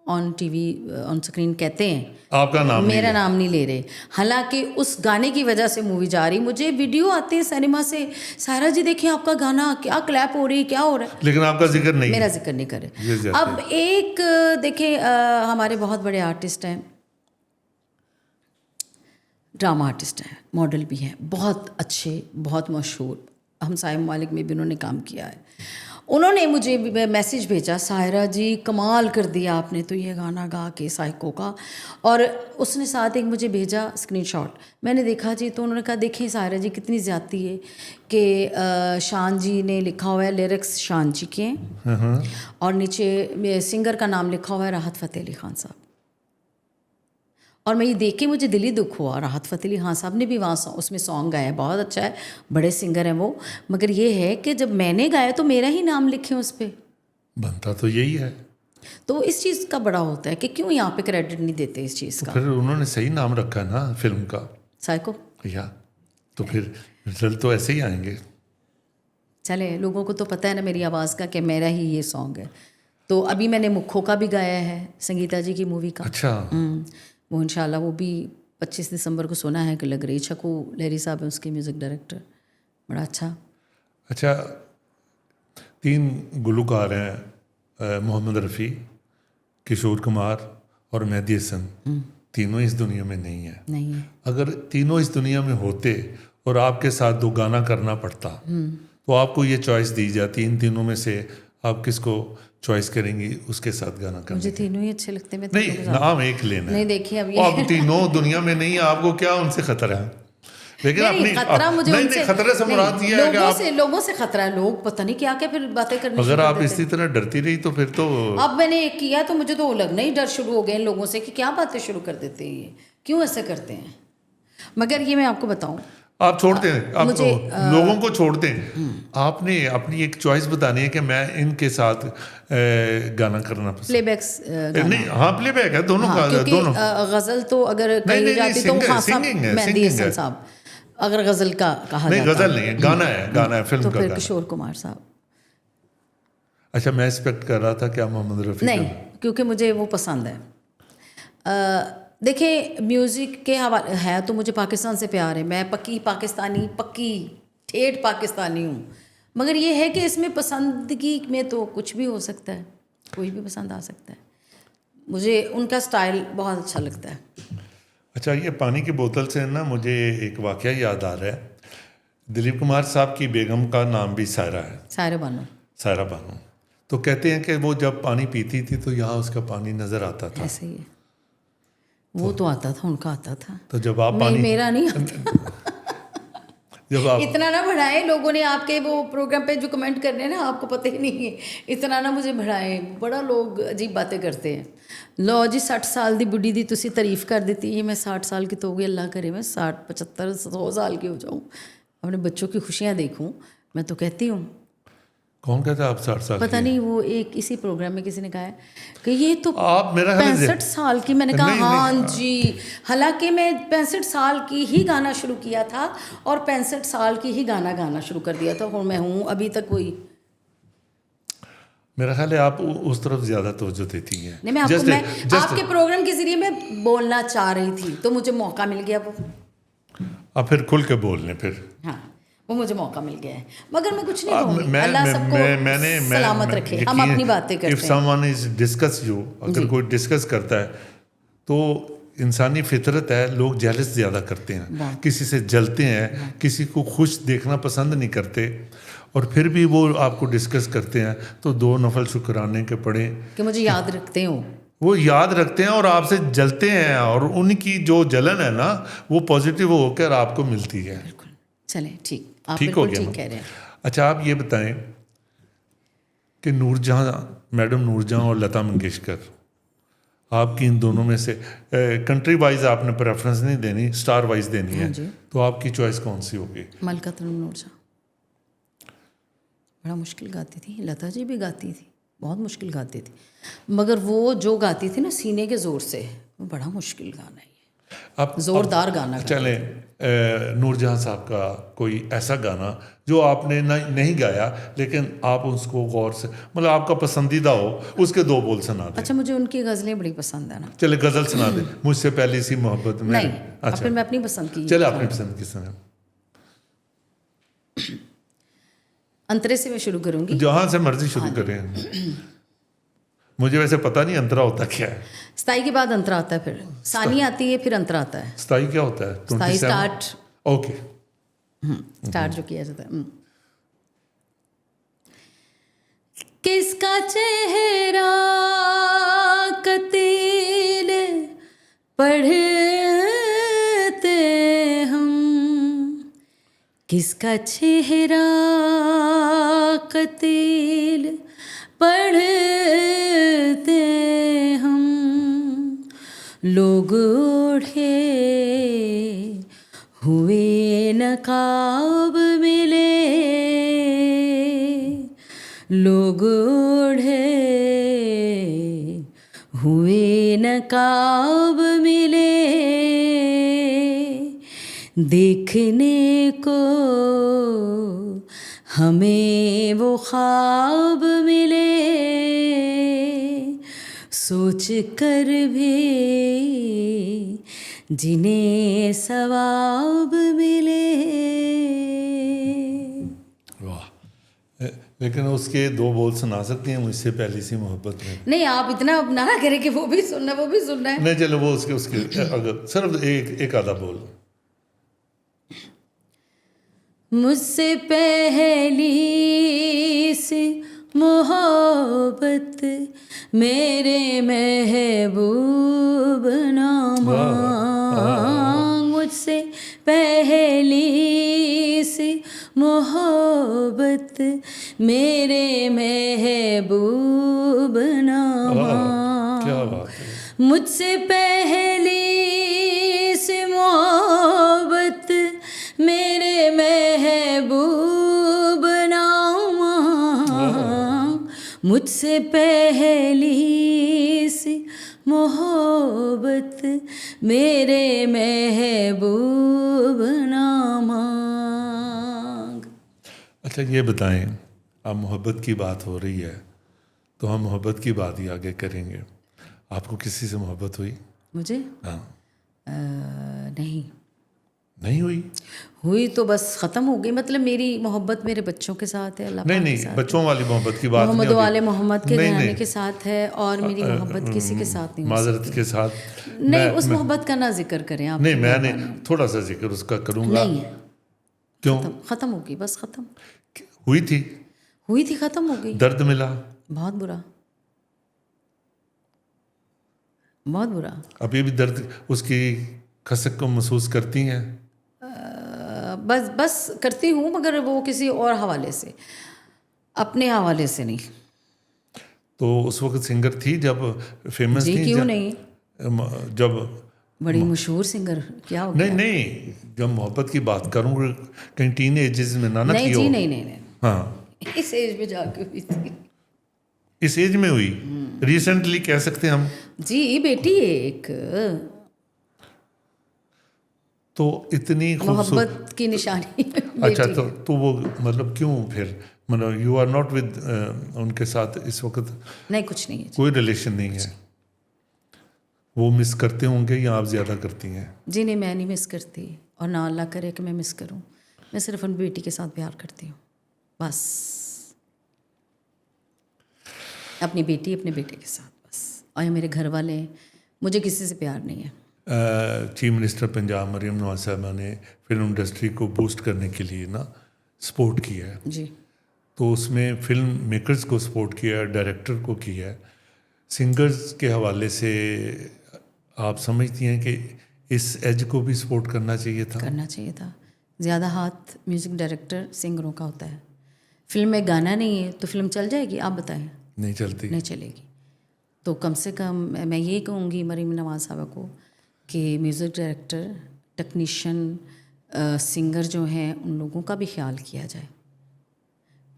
ऑन टीवी ऑन स्क्रीन कहते हैं, आपका नाम मेरा नाम नहीं ले रहे। हालांकि उस गाने की वजह से मूवी जा रही, मुझे वीडियो आते हैं सिनेमा से, सायरा जी देखिए आपका गाना, क्या क्लैप हो रही, क्या हो रहा है, लेकिन आपका जिक्र नहीं, मेरा जिक्र नहीं करे। अब एक देखिए हमारे बहुत बड़े आर्टिस्ट हैं, ड्रामा आर्टिस्ट हैं, मॉडल भी हैं, बहुत अच्छे, बहुत मशहूर, हम साइम मालिक में भी उन्होंने काम किया है। उन्होंने मुझे मैसेज भेजा, सायरा जी कमाल कर दिया आपने तो ये गाना गा के साइको का, और उसने साथ एक मुझे भेजा स्क्रीनशॉट। मैंने देखा जी, तो उन्होंने कहा देखें सायरा जी कितनी ज़्यादती है कि शान जी ने लिखा हुआ है, लिरिक्स शान जी के हैं और नीचे सिंगर का नाम लिखा हुआ है राहत फ़तेह अली ख़ान साहब। और मैं ये देख के मुझे दिली दुख हुआ, राहत फ़तेह अली ख़ान साहब ने भी वहाँ उसमें सॉन्ग गाया है, बहुत अच्छा है, बड़े सिंगर हैं वो। मगर ये है कि जब मैंने गाया तो मेरा ही नाम लिखे उस पर, बनता तो यही है। तो इस चीज़ का बड़ा होता है कि क्यों यहाँ पे क्रेडिट नहीं देते इस चीज़ का। फिर उन्होंने सही नाम रखा ना फिल्म का, साइको, या तो फिर रिजल्ट तो ऐसे ही आएंगे। चले, लोगों को तो पता है ना मेरी आवाज़ का कि मेरा ही ये सॉन्ग है। तो अभी मैंने मुखो का भी गाया है, संगीता जी की मूवी का। अच्छा, वो इंशाल्लाह वो भी 25 दिसंबर को सुना है कि लग रही। छकू लहरी साहब है उसके म्यूज़िक डायरेक्टर, बड़ा अच्छा। अच्छा, 3 गुलकार हैं, मोहम्मद रफ़ी, किशोर कुमार और मेहदी हसन, तीनों इस दुनिया में नहीं है। नहीं है। अगर तीनों इस दुनिया में होते और आपके साथ 2 गाना करना पड़ता तो आपको ये चॉइस दी जाती, इन तीनों में से आप किसको चॉइस करेंगी उसके साथ गाना करना? मुझे तीनों ही अच्छे लगते हैं। नहीं, नाम एक लेना है। नहीं देखिए अब ये आप तीनों दुनिया में नहीं है, आपको क्या उनसे खतरा है? लेकिन नहीं, खतरा मुझे नहीं, उनसे, खतरे से मुराद ये है कि लोगों से खतरा है। लोग पता नहीं क्या क्या फिर बातें करने, अगर आप इसी तरह डरती रही तो फिर तो अब मैंने किया तो मुझे तो लगना ही डर शुरू हो गए इन लोगों से कि क्या बातें शुरू कर देते हैं, ये क्यों ऐसे करते हैं। मगर ये मैं आपको बताऊं, आप छोड़ते हैं, आप लोगों को छोड़ते हैं, आपने अपनी एक चॉइस बतानी है कि मैं इनके साथ गाना करना पसंद। प्लेबैक्स नहीं, हाँ प्लेबैक है दोनों का, दोनों। गजल तो अगर कही जाती तो मेहदी हसन साहब, अगर गजल का कहा नहीं, गजल नहीं है, गाना है, गाना है, फिल्म तो का फिर गाना। किशोर कुमार साहब। अच्छा, मैं एक्सपेक्ट कर रहा था क्या मोहम्मद रफ़ी? नहीं, क्योंकि मुझे वो पसंद है। देखिए म्यूज़िक के हवाले है तो मुझे पाकिस्तान से प्यार है, मैं पक्की पाकिस्तानी, पक्की ठेठ पाकिस्तानी हूँ। मगर ये है कि इसमें पसंदगी में तो कुछ भी हो सकता है, कोई भी पसंद आ सकता है। मुझे उनका स्टाइल बहुत अच्छा लगता है। अच्छा, ये पानी की बोतल से ना मुझे एक वाक़या याद आ रहा है। दिलीप कुमार साहब की बेगम का नाम भी सायरा है, सायरा बानो। सायरा बानो। तो कहते हैं कि वो जब पानी पीती थी तो यहाँ उसका पानी नज़र आता था। ऐसे ही है, वो तो आता था, उनका आता था, तो जब आप पानी मेरा नहीं आता। जब आप इतना ना बढ़ाएं, लोगों ने आपके वो प्रोग्राम पे जो कमेंट कर रहे हैं ना, आपको पता ही नहीं है, इतना ना मुझे बढ़ाएं, बड़ा लोग अजीब बातें करते हैं। लो जी 60 साल दी बुढ़ी दी तुसी तारीफ कर देती है, मैं 60 साल की तो हो गई, अल्लाह करे मैं 60 75 100 साल की हो जाऊँ, अपने बच्चों की खुशियाँ देखूँ। मैं तो कहती हूँ, कौन कहता है आप 60 साल पता की नहीं वो एक इसी प्रोग्राम में किसी ने कहा है कि ये तो आप मेरा ख्याल है 65 साल की। मैंने कहा नहीं, हाँ नहीं, जी, हालांकि मैं 65 साल की ही गाना शुरू किया था और 65 साल की ही गाना गाना शुरू कर दिया था, और मैं हूँ अभी तक वही। मेरा ख्याल है आप उस तरफ ज़्यादा तवज्जो देती हैं। नहीं, मैं आपको मैं जस्ट आपके प्रोग्राम के जरिए मैं बोलना चाह रही थी, तो मुझे मौका मिल गया वो। आप फिर खुल के बोल लें फिर। हाँ, वो मुझे मौका मिल गया है, मगर मैं कुछ नहीं आप कहूँगी। अल्लाह सबको सलामत रखे। हम अपनी बातें इफ करते हैं। समवन इज डिस्कस यू, अगर कोई डिस्कस करता है तो इंसानी फितरत है, लोग जेलस ज़्यादा करते हैं, किसी से जलते हैं, किसी को खुश देखना पसंद नहीं करते, और फिर भी वो आपको डिस्कस करते हैं, तो 2 नफल शुक्राने के पढ़ें कि मुझे याद रखते हो। वो याद रखते हैं और आपसे जलते हैं, और उनकी जो जलन है ना वो पॉजिटिव होकर आपको मिलती है। बिल्कुल, चलें ठीक, आप ठीक हो बिल्कुल गया ठीक ना? कह रहे हैं। अच्छा, आप ये बताएं कि नूरजहां, मैडम नूरजहां और लता मंगेशकर, आपकी इन दोनों में से कंट्री वाइज आपने प्रेफरेंस नहीं देनी, स्टार वाइज देनी है, हाँ जी। तो आपकी चॉइस कौन सी होगी? मलका तनुम नूरजहां बड़ा मुश्किल गाती थी, लता जी भी गाती थी, बहुत मुश्किल गाती थी, मगर वो जो गाती थी ना सीने के ज़ोर से, वो बड़ा मुश्किल गाना है, आप ज़ोरदार गाना गाती चलें, नूरजहां साहब का कोई ऐसा गाना जो आपने नहीं गाया लेकिन आप उसको गौर से, मतलब आपका पसंदीदा हो, उसके 2 बोल सुना दें। अच्छा, मुझे उनकी गज़लें बड़ी पसंद है ना। चले गजल सुना दे, मुझसे पहली सी मोहब्बत में। नहीं, अब फिर मैं अपनी पसंद की चले अपनी पसंद की सुने। अंतरे से मैं शुरू करूंगी। जहां से मर्जी शुरू करें। मुझे वैसे पता नहीं अंतरा होता क्या है। स्थाई के बाद अंतरा आता है, फिर सानी आती है, फिर अंतरा आता है। स्थाई क्या होता है? स्थाई 27? Start, okay. स्टार्ट जो किया जाता है। किसका चेहरा कतील पढ़ते हम, किसका चेहरा कतील पढ़ते हम, लोग ओढ़े हुए नकाब मिले, लोग ओढ़े हुए नकाब मिले, देखने को हमें वो ख्वाब मिले, सोच कर भी जिन्हें सवाब मिले। वाह, लेकिन उसके 2 बोल सुना सकती हैं, मुझसे पहली सी मोहब्बत में? नहीं, आप इतना ना करें कि वो भी सुनना है, वो भी सुनना है। नहीं, चलो वो उसके अगर सिर्फ एक आधा बोल। मुझसे पहली सी मोहब्बत मेरे महबूब ना मांग, मुझसे पहली सी मोहब्बत मेरे महबूब ना मांग, क्या बात है। मुझसे पहली सी मोहब्बत मेरे महबूब ना मांग, मुझसे पहली सी मोहब्बत मेरे महबूब ना मांग। अच्छा, ये बताएं, अब मोहब्बत की बात हो रही है तो हम मोहब्बत की बात ही आगे करेंगे। आपको किसी से मोहब्बत हुई? मुझे हाँ। नहीं हुई? हुई तो बस ख़त्म हो गई। मतलब मेरी मोहब्बत मेरे बच्चों के साथ है, अल्लाह पाक के नहीं, साथ बच्चों वाली मोहब्बत की बात मोहम्मद नहीं होती। वाले मोहम्मद के नहीं, घराने नहीं। के साथ है, और मेरी मोहब्बत किसी के साथ नहीं हो माजरत सकती। के साथ नहीं, उस मोहब्बत का ना जिक्र करें आप। नहीं, मैंने थोड़ा सा जिक्र उसका करूँगा। नहीं है, क्यों? ख़त्म हो गई, बस ख़त्म हुई थी, ख़त्म हो गई। दर्द मिला, बहुत बुरा, बहुत बुरा। अभी भी दर्द उसकी खसक को महसूस करती हैं? बस करती हूँ, मगर वो किसी और हवाले से, अपने हवाले से नहीं। तो उस वक्त सिंगर थी जब फेमस जी थी, क्यों नहीं, जब बड़ी मशहूर सिंगर, क्या हो नहीं गया? नहीं, जब मोहब्बत की बात करूँ, कहीं टीन एजेस में ना नहीं की जी, हो। नहीं, हाँ, इस एज में जाके हुई थी। इस एज में हुई, रिसेंटली कह सकते हैं हम। जी, बेटी है एक, तो इतनी खूबसूरत। मोहब्बत की निशानी अच्छा, बेटी है। तो वो मतलब क्यों फिर, मतलब यू आर नॉट विद उनके साथ इस वक्त, नहीं, कुछ नहीं है जी, कोई रिलेशन नहीं है? वो मिस करते होंगे या आप ज़्यादा करती हैं? जी नहीं, मैं नहीं मिस करती, और ना अल्लाह करे कि मैं मिस करूं। मैं सिर्फ अपनी बेटी के साथ प्यार करती हूँ, बस। अपनी बेटी, अपने बेटे के साथ बस। और ये मेरे घर वाले हैं, मुझे किसी से प्यार नहीं है। चीफ मिनिस्टर पंजाब मरीम नवाज साहबा ने फिल्म इंडस्ट्री को बूस्ट करने के लिए ना सपोर्ट किया है। जी, तो उसमें फिल्म मेकर्स को सपोर्ट किया है, डायरेक्टर को किया है, सिंगर्स के हवाले से आप समझती हैं कि इस एज को भी सपोर्ट करना चाहिए था? करना चाहिए था। ज़्यादा हाथ म्यूज़िक डायरेक्टर सिंगरों का होता है। फिल्म में गाना नहीं है तो फिल्म चल जाएगी? आप बताएं। नहीं चलती। नहीं चलेगी। तो कम से कम मैं ये कहूँगी मरीम नवाज साहबा को कि म्यूज़िक डायरेक्टर, टेक्नीशियन, सिंगर जो हैं, उन लोगों का भी ख्याल किया जाए।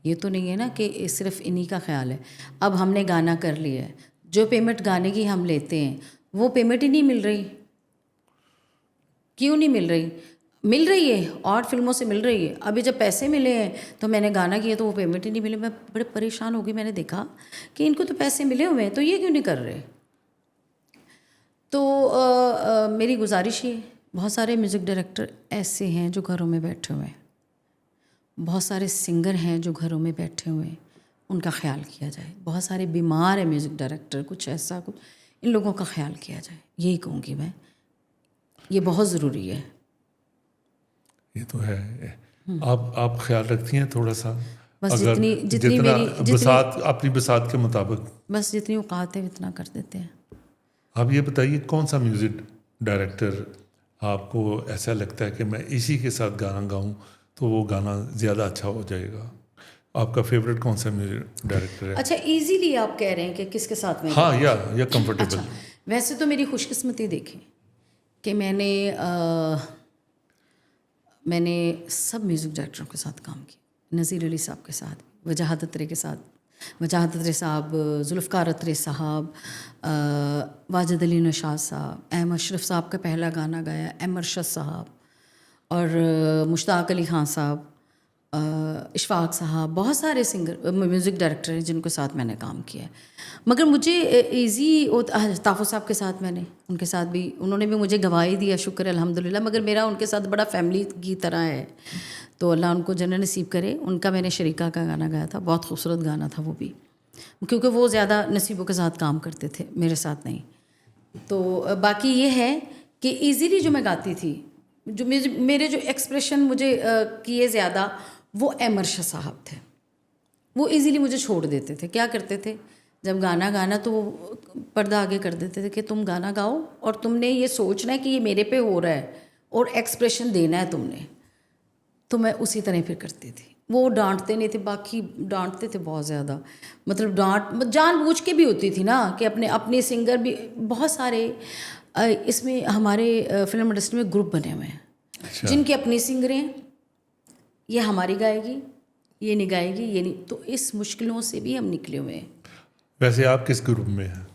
ये तो नहीं है ना कि सिर्फ इन्हीं का ख्याल है। अब हमने गाना कर लिया है, जो पेमेंट गाने की हम लेते हैं वो पेमेंट ही नहीं मिल रही। क्यों नहीं मिल रही? मिल रही है, और फिल्मों से मिल रही है। अभी जब पैसे मिले हैं तो मैंने गाना किया तो वो पेमेंट ही नहीं मिले। मैं बड़े परेशान हो गई, मैंने देखा कि इनको तो पैसे मिले हुए हैं तो ये क्यों नहीं कर रहे। तो मेरी गुजारिश ये, बहुत सारे म्यूज़िक डायरेक्टर ऐसे हैं जो घरों में बैठे हुए हैं, बहुत सारे सिंगर हैं जो घरों में बैठे हुए हैं, उनका ख्याल किया जाए। बहुत सारे बीमार हैं म्यूज़िक डायरेक्टर, कुछ ऐसा कुछ, इन लोगों का ख्याल किया जाए, यही कहूँगी मैं। ये बहुत ज़रूरी है। ये तो है। आप ख्याल रखती हैं थोड़ा सा? बस अगर जितनी जितना मेरी बसात, अपनी बसात के मुताबिक। बस जितनी औकात है इतना कर देते हैं। आप ये बताइए, कौन सा म्यूज़िक डायरेक्टर आपको ऐसा लगता है कि मैं इसी के साथ गाना गाऊं तो वो गाना ज़्यादा अच्छा हो जाएगा? आपका फेवरेट कौन सा म्यूज़िक डायरेक्टर है? अच्छा, इजीली आप कह रहे हैं कि किसके साथ में? हाँ, या कंफर्टेबल। अच्छा, वैसे तो मेरी खुशकिस्मती देखें कि मैंने सब म्यूज़िक डायरेक्टरों के साथ काम किया। नज़ीर अली साहब के साथ, वजाहत अत्रे के साथ, वजाहत अत्रे साहब, जुल्फ़कार अत्रे साहब, वाजिद अली नशाद साहब, एम अशरफ साहब का पहला गाना गाया, एम अरशद साहब, और मुश्ताक अली ख़ान साहब, इशफाक साहब, बहुत सारे सिंगर म्यूज़िक डायरेक्टर हैं जिनके साथ मैंने काम किया है। मगर मुझे ईज़ी ताफ़ो साहब के साथ मैंने, उनके साथ भी, उन्होंने भी मुझे गवाही दिया, शुक्र है अल्हम्दुलिल्लाह। मगर मेरा उनके साथ बड़ा फैमिली की तरह है, तो अल्लाह उनको जन्नत नसीब करे। उनका मैंने शरीका का गाना गाया था, बहुत खूबसूरत गाना था वो भी, क्योंकि वो ज़्यादा नसीबों के साथ काम करते थे, मेरे साथ नहीं। तो बाकी ये है कि ईज़िली जो मैं गाती थी, जो मेरे जो एक्सप्रेशन मुझे किए ज़्यादा, वो एम अरशद साहब थे। वो इजीली मुझे छोड़ देते थे। क्या करते थे, जब गाना तो वो पर्दा आगे कर देते थे कि तुम गाना गाओ और तुमने ये सोचना है कि ये मेरे पे हो रहा है और एक्सप्रेशन देना है तुमने। तो मैं उसी तरह फिर करती थी। वो डांटते नहीं थे, बाकी डांटते थे बहुत ज़्यादा। मतलब डांट जानबूझ के भी होती थी ना, कि अपने सिंगर भी बहुत सारे इसमें हमारे फिल्म इंडस्ट्री में ग्रुप बने हुए हैं। अच्छा। जिनकी अपनी सिंगरें हैं, ये हमारी गाएगी, ये नहीं गाएगी, ये नहीं। तो इस मुश्किलों से भी हम निकले हुए हैं। वैसे आप किस ग्रुप में हैं?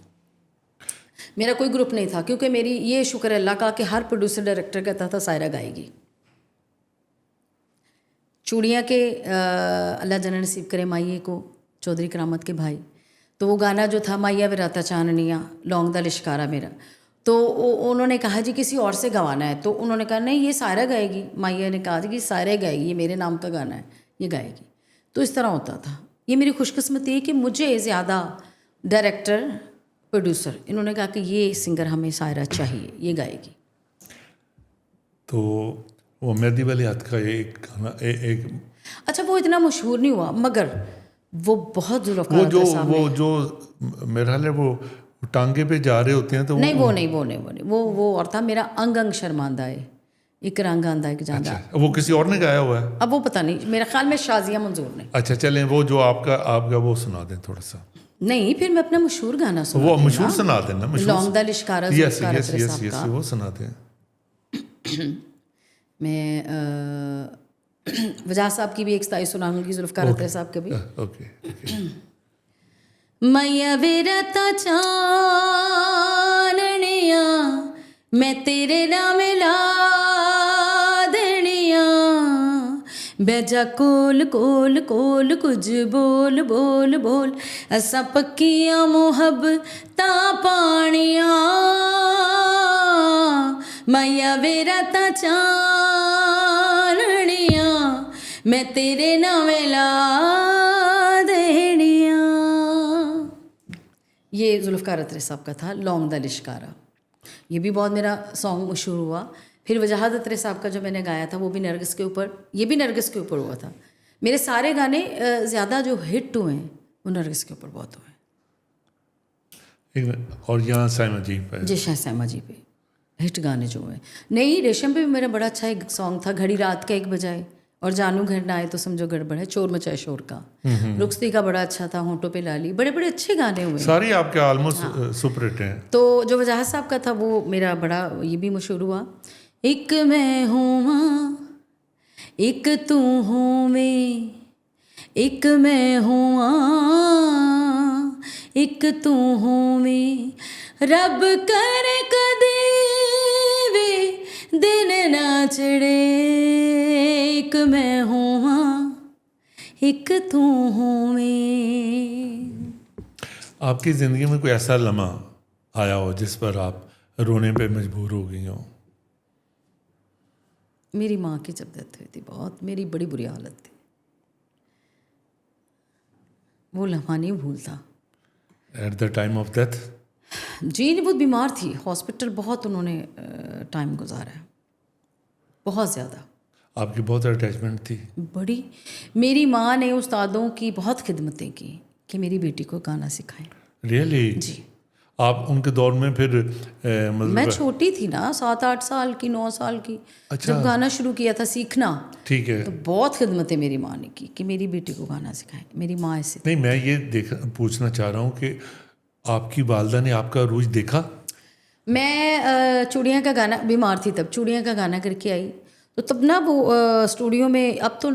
मेरा कोई ग्रुप नहीं था, क्योंकि मेरी ये शुक्र है अल्लाह का कि हर प्रोड्यूसर डायरेक्टर कहता था सायरा गाएगी। चूड़ियाँ के अल्लाह जन्नत नसीब करे माइये को, चौधरी करामत के भाई, तो वो गाना जो था माइया विराता चाननिया लौंग दा लिशकारा मेरा, तो उन्होंने कहा जी किसी और से गवाना है। तो उन्होंने कहा नहीं, ये सायरा गाएगी। माइया ने कहा जी कि सायरा गाएगी, ये मेरे नाम का गाना है, ये गाएगी। तो इस तरह होता था। ये मेरी खुशकिस्मती है कि मुझे ज़्यादा डायरेक्टर, प्रोड्यूसर, इन्होंने कहा कि ये सिंगर हमें सायरा चाहिए, ये गाएगी। तो वो मेहदी वाली हाथ का एक गाना एक अच्छा, वो इतना मशहूर नहीं हुआ, मगर वो बहुत वो जुल्फ़कार जो मेरा ख्याल है वो टांगे पे जा रहे होते हैं तो नहीं, वो और था मेरा अंग अंग शर्मांदा है, एक रंग आंदा एक जांदा। अच्छा, वो किसी और ने गाया हुआ है? अब वो पता नहीं, मेरे ख्याल में शाजिया मंजूर ने। अच्छा चलें, वो जो आपका वो सुना दें थोड़ा सा। नहीं, फिर मैं अपना मशहूर गाना सुना वो मशहूर सुना दें ना, मशहूर। लौंग दा लिशकारा यस जुल्फ़कार यस अतरे यस साहब यस, का। वो सुना दें। मैं वजाह साहब की भी एक स्ताई सुनाऊंगी, जुल्फ़कार अतरे साहब के भी। Okay okay. मैया वेरता चाननिया मैं तेरे नाम ला देनिया, बैजा कोल कोल कोल कुछ बोल बोल बोल, असा पक्कियां मुहब्बतां पानिया, मैया वेरता चाननिया मैं तेरे नाम ला देनिया। ये जुल्फ़कार अतरे साहब का था लौंग दा लिशकारा। ये भी बहुत मेरा सॉन्ग मशहूर हुआ। फिर वजाहत अतरे साहब का जो मैंने गाया था वो भी नरगिस के ऊपर, ये भी नरगिस के ऊपर हुआ था। मेरे सारे गाने ज़्यादा जो हिट हुए हैं वो नरगिस के ऊपर बहुत हुए। और यहाँ साइमा जी पे, जी शाह सामा जी पे हिट गाने जो हुए। नहीं, रेशम पे भी मेरा बड़ा अच्छा एक सॉन्ग था, घड़ी रात का 1 बजाए और जानू घर ना आए तो समझो गड़बड़ है, चोर मचाए शोर का। रुखसती का बड़ा अच्छा था, होंठों पे लाली, बड़े बड़े अच्छे गाने हुए। सारी आपके ऑलमोस्ट सुपर हिट हैं। तो जो वजाहत साहब का था वो मेरा बड़ा, ये भी मशहूर हुआ। एक मैं हूँ माँ, एक तू हूँ मैं, एक मैं हूँ माँ, एक तू हूँ मैं, रब करे कदे वे दिन ना चढ़े, एक मैं हूँ माँ, एक तू हूँ मैं। आपकी ज़िंदगी में कोई ऐसा लम्हा आया हो जिस पर आप रोने पे मजबूर हो गई हो? मेरी माँ की जब डेथ हुई थी, बहुत मेरी बड़ी बुरी हालत थी, वो लम्हा नहीं भूलता। At the time of death? जी नहीं, बहुत बीमार थी, हॉस्पिटल बहुत उन्होंने टाइम गुजारा है, बहुत ज़्यादा। आपकी बहुत अटैचमेंट थी? बड़ी। मेरी माँ ने उस्तादों की बहुत खिदमतें की कि मेरी बेटी को गाना सिखाएं। रियली? जी। आप उनके दौर में फिर मतलब? मैं छोटी थी ना, 7-8 साल की, 9 साल की। अच्छा। जब गाना शुरू किया था सीखना, ठीक है। तो बहुत खिदमतें मेरी माँ ने की कि मेरी बेटी को गाना सिखाएं। मेरी माँ ऐसे थी। नहीं, मैं ये पूछना चाह रहा हूँ कि आपकी वालदा ने आपका रूज देखा? मैं चूड़ियाँ का गाना, बीमार थी तब, चूड़ियाँ का गाना करके आई, तो तब ना वो स्टूडियो में, अब तो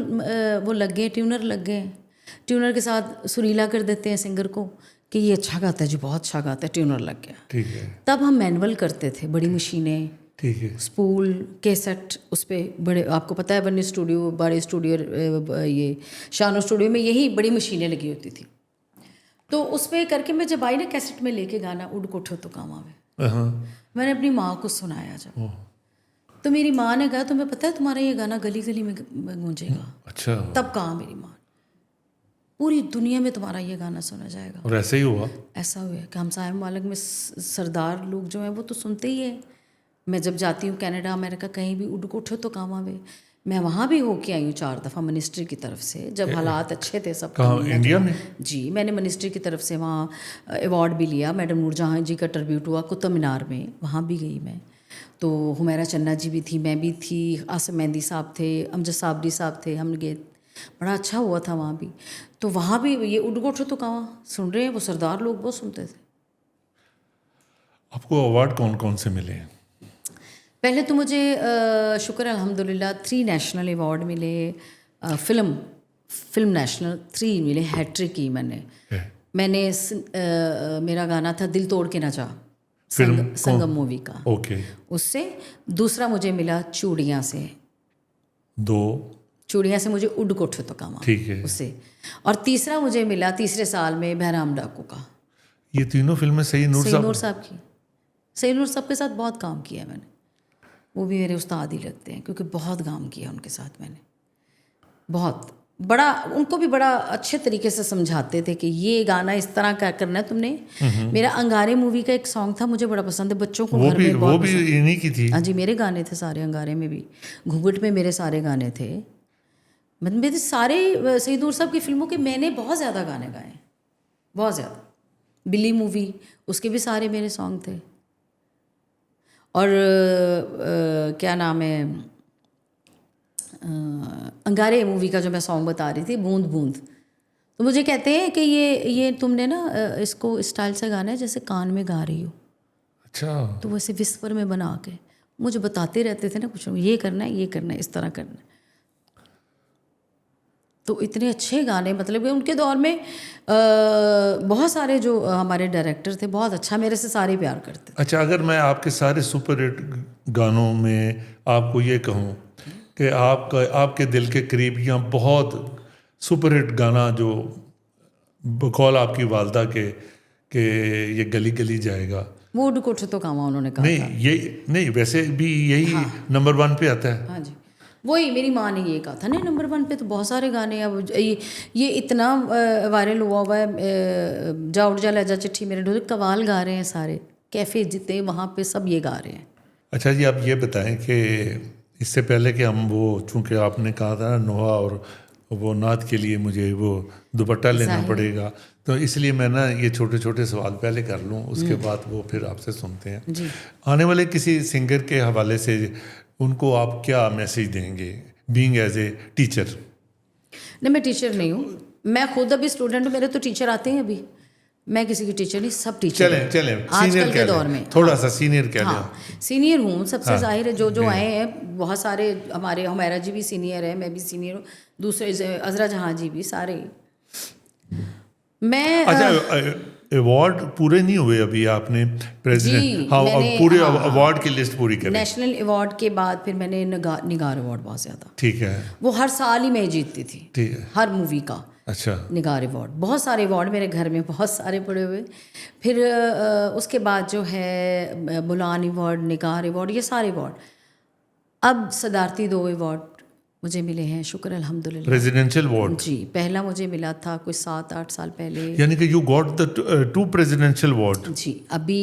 वो लग गए, ट्यूनर लग गए, ट्यूनर के साथ सुरीला कर देते हैं सिंगर को कि ये अच्छा गाता है जी, बहुत अच्छा गाता है, ट्यूनर लग गया। ठीक है। तब हम मैनुअल करते थे, बड़ी मशीनें, ठीक है। स्पूल, कैसेट, उस पर बड़े, आपको पता है बन्नी स्टूडियो, बड़े स्टूडियो, ये शानो स्टूडियो में यही बड़ी मशीनें लगी होती थी। तो उस पर करके मैं जब आई ना कैसेट में लेके गाना उड़ कोठो तो कामा में, मैंने अपनी माँ को सुनाया जब, तो मेरी माँ ने कहा तुम्हें पता है तुम्हारा ये गाना गली गली में गूंजेगा। अच्छा। तब कहा मेरी माँ, पूरी दुनिया में तुम्हारा ये गाना सुना जाएगा। और ऐसे ही हुआ? ऐसा हुआ कि हम साहिब मालिक में सरदार लोग जो हैं वो तो सुनते ही है। मैं जब जाती हूँ कनाडा, अमेरिका, कहीं भी, उड़ कोठो तो कामा में, मैं वहाँ भी होके आई हूँ 4 दफ़ा मिनिस्ट्री की तरफ से, जब हालात अच्छे थे सब। कहाँ, इंडिया में? जी, मैंने मिनिस्ट्री की तरफ से वहाँ अवार्ड भी लिया, मैडम नूरजहाँ जी का ट्रिब्यूट हुआ कुतुब मीनार में, वहाँ भी गई मैं। तो हुमैरा चन्ना जी भी थी, मैं भी थी, आसिम मेहंदी साहब थे, अमजद साबरी साहब थे, हम गए, बड़ा अच्छा हुआ था वहाँ भी। तो वहाँ भी ये उड़ कोठो तो कामा सुन रहे हैं, वो सरदार लोग बहुत सुनते थे। आपको अवार्ड कौन कौन से मिले हैं? पहले तो मुझे शुक्र अल्हम्दुलिल्लाह 3 नेशनल अवार्ड मिले, फिल्म नेशनल 3 मिले, हैट्रिक की मैंने। मेरा गाना था दिल तोड़ के ना जा, संगम मूवी का। ओके। उससे दूसरा मुझे मिला चूड़ियाँ से, 2 चूड़ियाँ से मुझे उड़ कोठो तो कामा, ठीक है, उससे। और तीसरा मुझे मिला तीसरे साल में बहराम डाकू का। ये तीनों फिल्में सईद नूर साहब की, सईद नूर साहब के साथ बहुत काम किया मैंने, वो भी मेरे उस्ताद ही लगते हैं क्योंकि बहुत काम किया उनके साथ मैंने, बहुत बड़ा, उनको भी बड़ा अच्छे तरीके से समझाते थे कि ये गाना इस तरह का करना है तुमने। मेरा अंगारे मूवी का एक सॉन्ग था, मुझे बड़ा पसंद है, बच्चों को घर में बहुत पसंद। वो भी इन्हीं की थी? हाँ जी, मेरे गाने थे सारे, अंगारे में भी, घूंघट में मेरे सारे गाने थे, मेरे सारे सईद नूर साहब की फिल्मों के मैंने बहुत ज़्यादा गाने गाए, बहुत ज़्यादा। बिल्ली मूवी, उसके भी सारे मेरे सॉन्ग थे। और क्या नाम है, अंगारे मूवी का जो मैं सॉन्ग बता रही थी, बूंद बूंद, तो मुझे कहते हैं कि ये तुमने ना इसको स्टाइल से गाना है जैसे कान में गा रही हो। अच्छा। तो वैसे विस्पर में बना के मुझे बताते रहते थे ना कुछ, ये करना है, ये करना है, इस तरह करना है। तो इतने अच्छे गाने, मतलब कि उनके दौर में बहुत सारे जो हमारे डायरेक्टर थे, बहुत अच्छा, मेरे से सारे प्यार करते थे। अच्छा, अगर मैं आपके सारे सुपर हिट गानों में आपको ये कहूँ कि आपके दिल के करीब या बहुत सुपर हिट गाना जो बकौल आपकी वालदा के कि ये गली गली जाएगा, वो उड कोठ तो कामा उन्होंने कहा नहीं था। ये नहीं, वैसे भी यही नंबर 1 पे आता है। हाँ जी, वही मेरी माँ ने ये कहा था। नहीं, नंबर 1 पे तो बहुत सारे गाने हैं। अब ये इतना वायरल हुआ हुआ है, जा उड़ जा ले जा चिट्ठी मेरे ढोल, कवाल गा रहे हैं सारे, कैफे जितने वहाँ पे सब ये गा रहे हैं। अच्छा जी, आप ये बताएं कि इससे पहले कि हम वो, चूँकि आपने कहा था नोहा और वो नात के लिए मुझे वो दुपट्टा लेना पड़ेगा, तो इसलिए मैं ना ये छोटे छोटे सवाल पहले कर लूँ, उसके बाद वो फिर आपसे सुनते हैं। जी। आने वाले किसी सिंगर के हवाले से उनको आप क्या मैसेज देंगे, बीइंग एज ए टीचर? नहीं, मैं टीचर नहीं हूँ, मैं खुद अभी स्टूडेंट हूँ। मेरे तो टीचर आते हैं अभी, मैं किसी की टीचर नहीं, सब टीचर हैं। चलें आजकल सीनियर के दौर में थोड़ा सा सीनियर कह लें। हाँ, सीनियर हूँ सबसे जाहिर है। जो आए हैं बहुत सारे, हमारे हुमैरा जी भी सीनियर है, मैं भी सीनियर हूँ, दूसरे अजरा जहाँ जी भी, सारे। मैं अच्छा, अवार्ड पूरे नहीं हुए अभी, आपने प्रेसिडेंट, हाँ, अब पूरे अवार्ड की लिस्ट पूरी करें। नेशनल अवार्ड के बाद फिर मैंने निगार अवार्ड बहुत ज़्यादा, ठीक है, वो हर साल ही मैं जीतती थी, ठीक है, हर मूवी का। अच्छा, निगार अवार्ड, बहुत सारे अवार्ड मेरे घर में बहुत सारे पड़े हुए। फिर उसके बाद जो है बुलान अवार्ड, निगार अवार्ड, ये सारे अवार्ड। अब सदारती 2 अवार्ड मुझे मिले हैं, शुक्र अल्हम्दुलिल्लाह। प्रेसिडेंशियल अवार्ड, जी, पहला मुझे मिला था कुछ 7-8 साल पहले। यानी कि you got the 2 presidential award. जी, अभी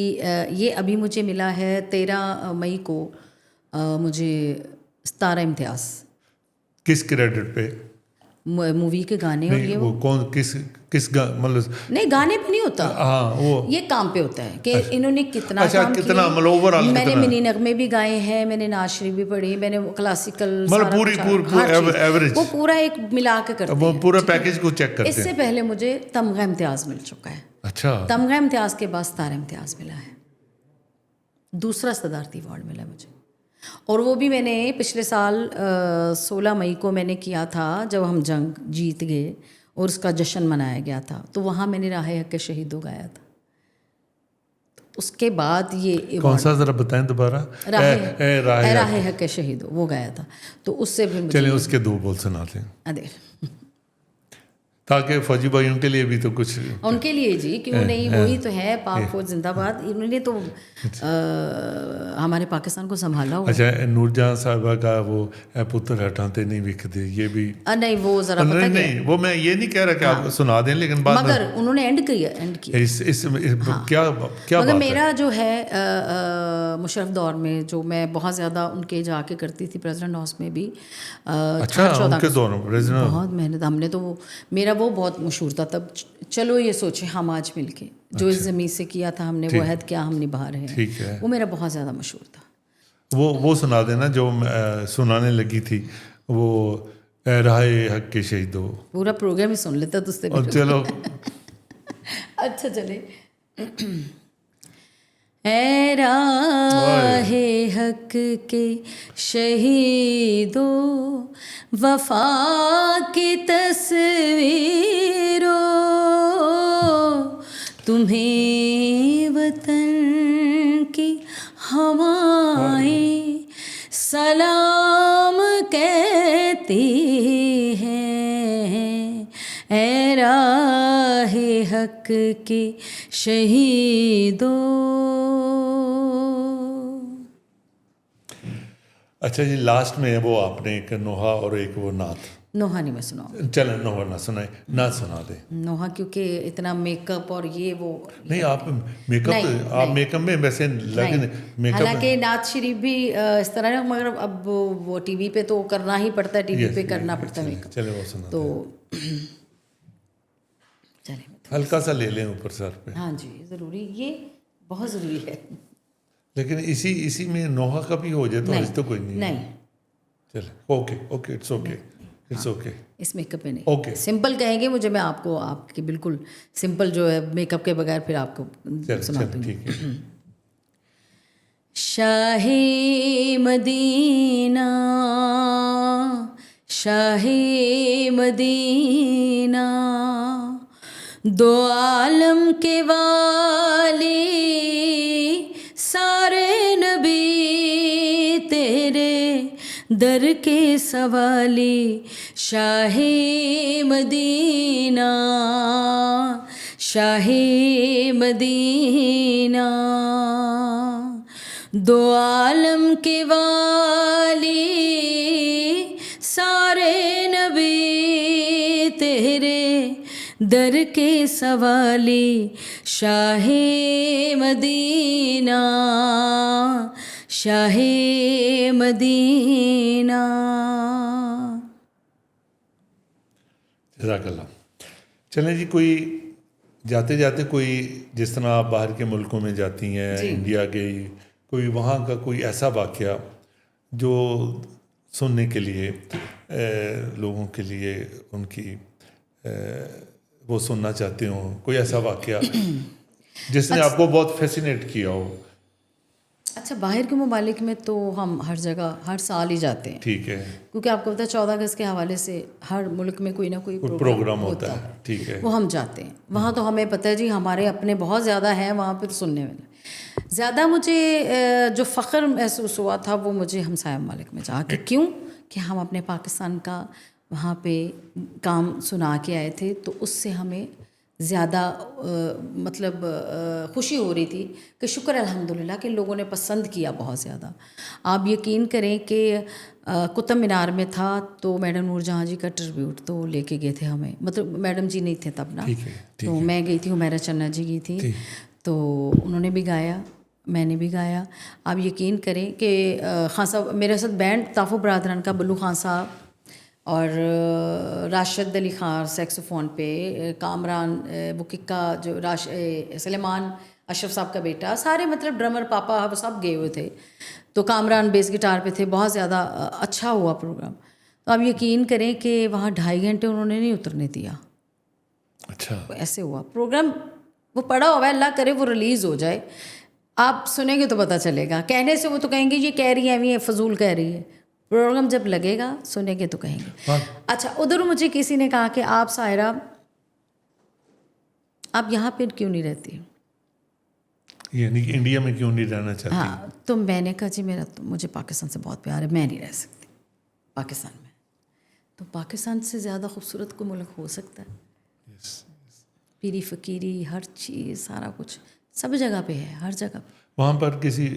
ये अभी मुझे मिला है 13 मई को, मुझे 17 इम्तियाज़। किस क्रेडिट पे? मूवी के गाने, और नहीं, ये वो कौन, किस मतलब? नहीं, गाने पे नहीं होता, हाँ, वो ये काम पे होता है कि इन्होंने कितना अच्छा, काम कितना किया। मतलब ओवरऑल मैंने कितना? मिनी नगमे भी गाए हैं, मैंने नाज शरीफ भी पढ़ी, मैंने वो क्लासिकल मतलब पूरी एवरेज, वो पूरा एक मिला के करते वो हैं, पूरा पैकेज को चेक करते इससे हैं। पहले मुझे तमगा इम्तियाज़ मिल चुका है। अच्छा, तमगा इम्तियाज़ के बाद 17 इम्तियाज़ मिला है, दूसरा सदारती अवार्ड मिला मुझे। और वो भी मैंने पिछले साल 16 मई को मैंने किया था, जब हम जंग जीत गए और उसका जश्न मनाया गया था, तो वहाँ मैंने राहे हक के शहीदों गाया था। उसके बाद ये कौन सा जरा बताएं दोबारा? राहे हक के शहीदों, वो गाया था। तो उससे फिर चलिए उसके 2 बोल सुनाते हैं, अदे ताकि फौजी भाइयों के लिए भी तो कुछ, उनके लिए जी, क्यों नहीं, वही तो है, पाक फौज जिंदाबाद। इन्होंने तो हमारे पाकिस्तान को संभाला हुआ। अच्छा, नूरजहां साहिबा का वो ए पुत्र हटाते नहीं विकते, ये भी नहीं, वो जरा पता क्या, नहीं, वो मैं ये नहीं कह रहा कि आप सुना दें, लेकिन बाद मगर उन्होंने एंड किया इस क्या मगर बात मेरा जो है मुशर्रफ दौर में जो मैं बहुत ज़्यादा उनके जाके करती थी, प्रेसिडेंट हाउस में भी। अच्छा, उनके दौर में बहुत मेहनत, हमने तो मेरा वो बहुत मशहूर था तब। चलो ये सोचे हम आज मिलके जो इस ज़मीन से किया था हमने, वो अहद क्या हम निभा रहे हैं, ठीक है, वो मेरा बहुत ज़्यादा मशहूर था। वो सुना देना जो सुनाने लगी थी, वो राहे हक के शहीदों। पूरा प्रोग्राम ही सुन लेता तुझसे। चलो अच्छा चले। ऐ राहे हक के शहीदों, वफा की तस्वीरों, तुम्हें वतन की हवाएं सलाम कहती हैं। ऐ राहे हक के शहीदों। अच्छा जी, लास्ट में वो आपने एक नोहा और एक वो नात। नोहा नहीं मैं सुनाऊँ? चलें, नोहा ना सुनाए, नात सुना दे। नोहा क्योंकि इतना मेकअप और ये वो नहीं, आप मेकअप, आप मेकअप में वैसे लगे मेकअप, हालांकि नात शरीफ भी इस तरह है, मगर अब वो टीवी पे तो करना ही पड़ता है, टीवी पे करना पड़ता है मेकअप। चले वो सुना तो चले हल्का सा ले लें ऊपर सर पे। हाँ जी, ज़रूरी, ये बहुत ज़रूरी है। लेकिन इसी में नोहा का भी हो जाए तो हर्ज तो कोई नहीं। नहीं, चले, okay okay, it's okay, it's okay, इस मेकअप में नहीं। ओके, सिंपल कहेंगे मुझे, मैं आपको आपके बिल्कुल सिंपल जो है मेकअप के बगैर फिर आपको चल सुना चल दूंगी। ठीक है। शाहे मदीना, शाहे मदीना, दो आलम के वाली, सारे नबी तेरे दर के सवाली। शाहे मदीना, शाहे मदीना, दो आलम के वाली, सारे नबी तेरे दर के सवाली। Shah Medina, Shah Medina. जज़ाकल्लाह। चलें जी, कोई जाते जाते कोई, जिस तरह आप बाहर के मुल्कों में जाती हैं, जी। इंडिया गई, कोई वहाँ का कोई ऐसा वाक़या जो सुनने के लिए लोगों के लिए उनकी वो सुनना चाहते हो, कोई ऐसा वाक़या जिसने आपको बहुत फैसिनेट किया हो? अच्छा, बाहर के ममालिक में तो हम हर जगह हर साल ही जाते हैं, ठीक है, क्योंकि आपको पता है 14 अगस्त के हवाले से हर मुल्क में कोई ना कोई प्रोग्राम होता है, ठीक है, वो हम जाते हैं वहाँ। तो हमें पता है जी, हमारे अपने बहुत ज़्यादा हैं वहाँ पर सुनने में। ज़्यादा मुझे जो फ़ख्र महसूस हुआ था वो मुझे हमसाया ममालिक में जाके, क्यों कि हम अपने पाकिस्तान का वहाँ पे काम सुना के आए थे, तो उससे हमें ज़्यादा मतलब खुशी हो रही थी कि शुक्र अल्हम्दुलिल्लाह कि लोगों ने पसंद किया बहुत ज़्यादा। आप यकीन करें कि कुतुब मीनार में था तो मैडम नूरजहाँ जी का ट्रिब्यूट तो लेके गए थे हमें, मतलब मैडम जी नहीं थे तब ना, ठीक है, ठीक तो है, मैं गई थी, हुमैरा चन्ना जी गई थी, तो उन्होंने भी गाया, मैंने भी गाया। आप यकीन करें कि खान साहब मेरे साथ बैंड ताफ़ो बरादरान का बल्लू खान साहब और राशिद अली खान सैक्सोफोन पे, कामरान बुकिका जो सलेमान अशरफ साहब का बेटा, सारे मतलब ड्रमर पापा वो सब गए हुए थे, तो कामरान बेस गिटार पे थे। बहुत ज़्यादा अच्छा हुआ प्रोग्राम। तो आप यकीन करें कि वहाँ 2.5 घंटे उन्होंने नहीं उतरने दिया। अच्छा, तो ऐसे हुआ प्रोग्राम, वो पड़ा हुआ है, अल्लाह करे वो रिलीज़ हो जाए, आप सुनेंगे तो पता चलेगा। कहने से वो तो कहेंगे ये कह रही है, अभी फजूल कह रही है। प्रोग्राम जब लगेगा सुनेंगे तो कहेंगे। हाँ, अच्छा, उधर मुझे किसी ने कहा कि आप सायरा, आप यहाँ पे क्यों नहीं रहती? यानी कि इंडिया में क्यों नहीं रहना चाहती? हाँ, तो मैंने कहा जी मेरा तो, मुझे पाकिस्तान से बहुत प्यार है, मैं नहीं रह सकती पाकिस्तान में। तो पाकिस्तान से ज़्यादा खूबसूरत को मुल्क हो सकता है? Yes. पीरी फ़कीरी हर चीज़ सारा कुछ सब जगह पे है, हर जगह पे। वहाँ पर किसी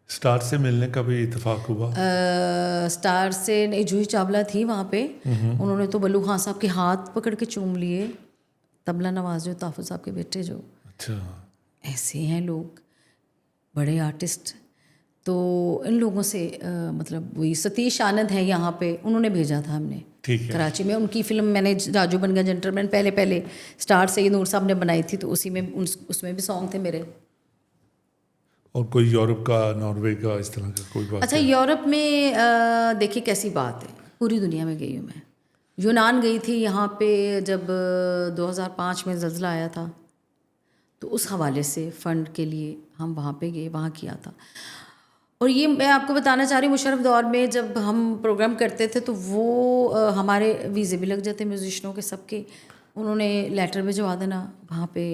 स्टार से मिलने का भी इत्तेफाक हुआ? स्टार से नहीं, जूही चावला थी वहाँ पे, उन्होंने तो बल्लू खान साहब के हाथ पकड़ के चूम लिए। तबला नवाज जो ताफ़ुज़ साहब के बेटे जो, अच्छा, ऐसे हैं लोग बड़े आर्टिस्ट। तो इन लोगों से मतलब वही सतीश आनंद है यहाँ पे, उन्होंने भेजा था हमने ठीक है, कराची में। उनकी फ़िल्म मैंने राजू बन गया जेंटलमैन पहले स्टार सईद नूर साहब ने बनाई थी, तो उसी में उसमें भी सॉन्ग थे मेरे। और कोई यूरोप का, नॉर्वे का, इस तरह का कोई बात? अच्छा, यूरोप में देखिए कैसी बात है, पूरी दुनिया में गई हूँ मैं। यूनान गई थी यहाँ पे जब 2005 में ज़ल्ज़ला आया था, तो उस हवाले से फ़ंड के लिए हम वहाँ पे गए, वहाँ किया था। और ये मैं आपको बताना चाह रही हूँ, मुशर्रफ दौर में जब हम प्रोग्राम करते थे तो वो हमारे वीज़े भी लग जाते म्यूजिशनों के सबके। उन्होंने लेटर भिजवा देना वहाँ पे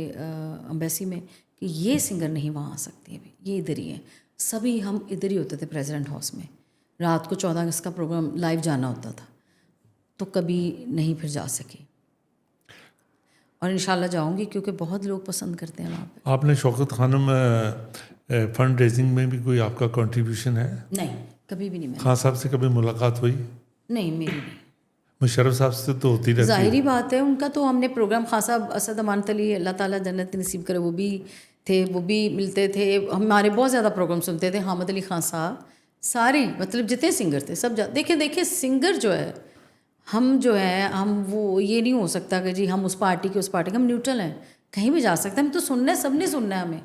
एम्बेसी में कि ये सिंगर नहीं वहाँ आ सकती है, ये इधर ही है। सभी हम इधर ही होते थे प्रेसिडेंट हाउस में। रात को 14 अगस्त का प्रोग्राम लाइव जाना होता था, तो कभी नहीं फिर जा सके, और इंशाल्लाह जाऊंगी क्योंकि बहुत लोग पसंद करते हैं वहाँ पे। आपने शौकत खानम फंड रेजिंग में भी कोई आपका कंट्रीब्यूशन है? नहीं, कभी भी नहीं। मैंने खान साहब से कभी मुलाकात हुई? नहीं, मेरी नहीं। मुशर्रफ साहब से तो होती रहती है। ज़ाहिरी बात है, उनका तो हमने प्रोग्राम, खान साहब असद अमानत अली अल्लाह ताला जन्नत नसीब करे, वो भी थे, वो भी मिलते थे, हमारे बहुत ज़्यादा प्रोग्राम सुनते थे। हामिद अली खान साहब, सारी मतलब जितने सिंगर थे सब देखिए सिंगर जो है, हम जो है हम वो ये नहीं हो सकता कि जी हम उस पार्टी के उस पार्टी के, हम न्यूट्रल हैं, कहीं भी जा सकते हैं। हम तो सुनना है, सब ने सुनना है हमें,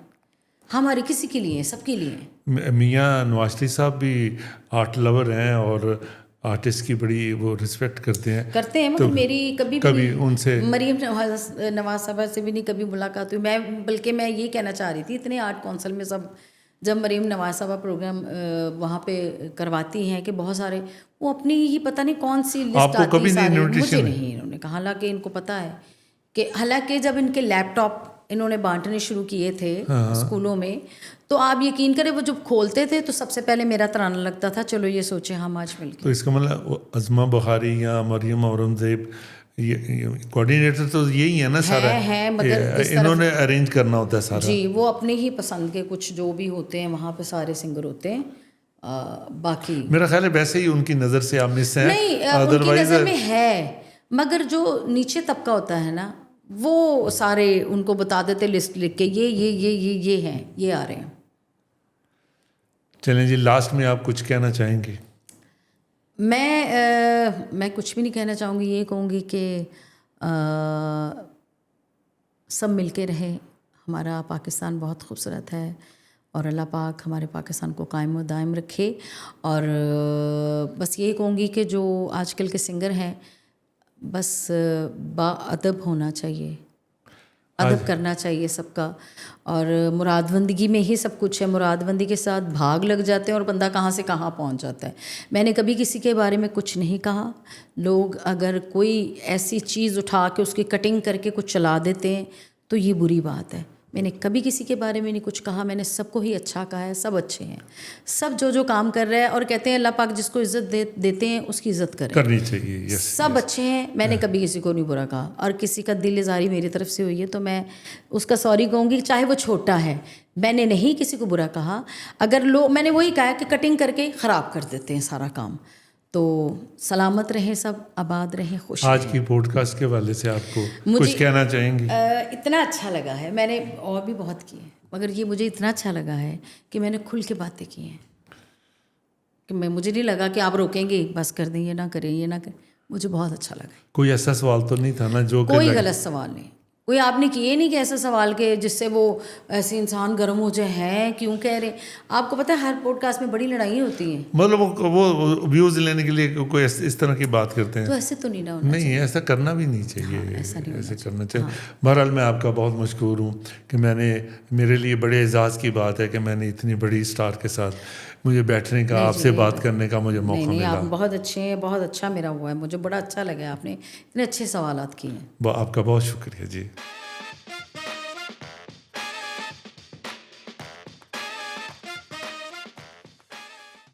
हमारे किसी के लिए, सबके लिए। मियाँ नवाज शरीफ साहब भी आर्ट लवर हैं और आर्टिस्ट की बड़ी वो रिस्पेक्ट करते हैं। मगर मेरी कभी कभी उनसे मरीम नवाज साहबा से भी नहीं कभी मुलाकात हुई। बल्कि मैं ये कहना चाह रही थी, इतने आर्ट कौंसिल में सब जब मरीम नवाज साहबा प्रोग्राम वहाँ पे करवाती हैं कि बहुत सारे वो अपनी ही पता नहीं कौन सी लिस्ट आती है सारे, मुझे नहीं इन्होंने कहा। हालांकि इनको पता है कि हालांकि जब इनके लैपटॉप इन्होंने बांटने शुरू किए थे स्कूलों में, तो आप यकीन करें वो जब खोलते थे तो सबसे पहले मेरा तराना लगता था, चलो ये सोचे हम आज मिलकर। तो इसका मतलब अज़मा बुखारी या मरियम औरंगज़ेब ये कोऑर्डिनेटर तो यही है ना सारा है मगर इन्होंने अरेंज करना होता है सारा जी। वो अपने ही पसंद के कुछ जो भी होते हैं वहाँ पे सारे सिंगर होते हैं। बाकी मेरा ख्याल है वैसे ही उनकी नज़र से आप मिस हैं। नहीं, उनकी नज़र में है, मगर जो नीचे तबका होता है ना वो सारे उनको बता देते लिस्ट लिख के ये हैं, ये आ रहे हैं। चलें जी, लास्ट में आप कुछ कहना चाहेंगे? मैं कुछ भी नहीं कहना चाहूँगी। ये कहूँगी कि सब मिलके रहे। हमारा पाकिस्तान बहुत खूबसूरत है और अल्लाह पाक हमारे पाकिस्तान को कायम व दायम रखे। और बस यही कहूँगी कि जो आजकल के सिंगर हैं बस बाअदब होना चाहिए, अदब करना चाहिए सबका। और मुरादबंदगी में ही सब कुछ है। मुरादबंदी के साथ भाग लग जाते हैं और बंदा कहाँ से कहाँ पहुँच जाता है। मैंने कभी किसी के बारे में कुछ नहीं कहा। लोग अगर कोई ऐसी चीज़ उठा के उसकी कटिंग करके कुछ चला देते हैं तो ये बुरी बात है। मैंने कभी किसी के बारे में नहीं कुछ कहा। मैंने सबको ही अच्छा कहा है। सब अच्छे हैं, सब जो काम कर रहे हैं। और कहते हैं अल्लाह पाक जिसको इज़्ज़त देते हैं उसकी इज़्ज़त करनी चाहिए। यस, सब अच्छे हैं। मैंने कभी किसी को नहीं बुरा कहा। और किसी का दिल इज़ारी मेरी तरफ से हुई है तो मैं उसका सॉरी कहूँगी, चाहे वो छोटा है। मैंने नहीं किसी को बुरा कहा। अगर लोग, मैंने वही कहा कि कटिंग करके ख़राब कर देते हैं सारा काम। तो सलामत रहें सब, आबाद रहें, खुश आज रहें। की पॉडकास्ट के वाले से आपको कुछ कहना चाहेंगे? इतना अच्छा लगा है। मैंने और भी बहुत किए मगर ये मुझे इतना अच्छा लगा है कि मैंने खुल के बातें की हैं कि मुझे नहीं लगा कि आप रोकेंगे, बस कर दें, ये ना करें, ये ना करें। मुझे बहुत अच्छा लगा। कोई ऐसा सवाल तो नहीं था ना जो कोई गलत सवाल नहीं, कोई आपने किए नहीं कि ऐसा सवाल के जिससे वो ऐसे इंसान गर्म हो जाए, हैं क्यों कह रहे। आपको पता है हर पॉडकास्ट में बड़ी लड़ाई होती हैं। मतलब वो व्यूज़ लेने के लिए कोई इस तरह की बात करते हैं। तो ऐसे तो नहीं ना होना नहीं, ऐसा करना भी नहीं चाहिए। हाँ, ऐसे करना चाहिए। बहरहाल मैं आपका बहुत मशकूर हूँ कि मेरे लिए बड़े एजाज़ की बात है कि मैंने इतनी बड़ी स्टार के साथ मुझे बैठने का, आपसे बात करने का मुझे मौका मिला। आप बहुत अच्छे हैं, बहुत अच्छा मेरा हुआ है। मुझे बड़ा अच्छा लगा, आपने इतने अच्छे सवालात किए हैं। आपका बहुत शुक्रिया जी।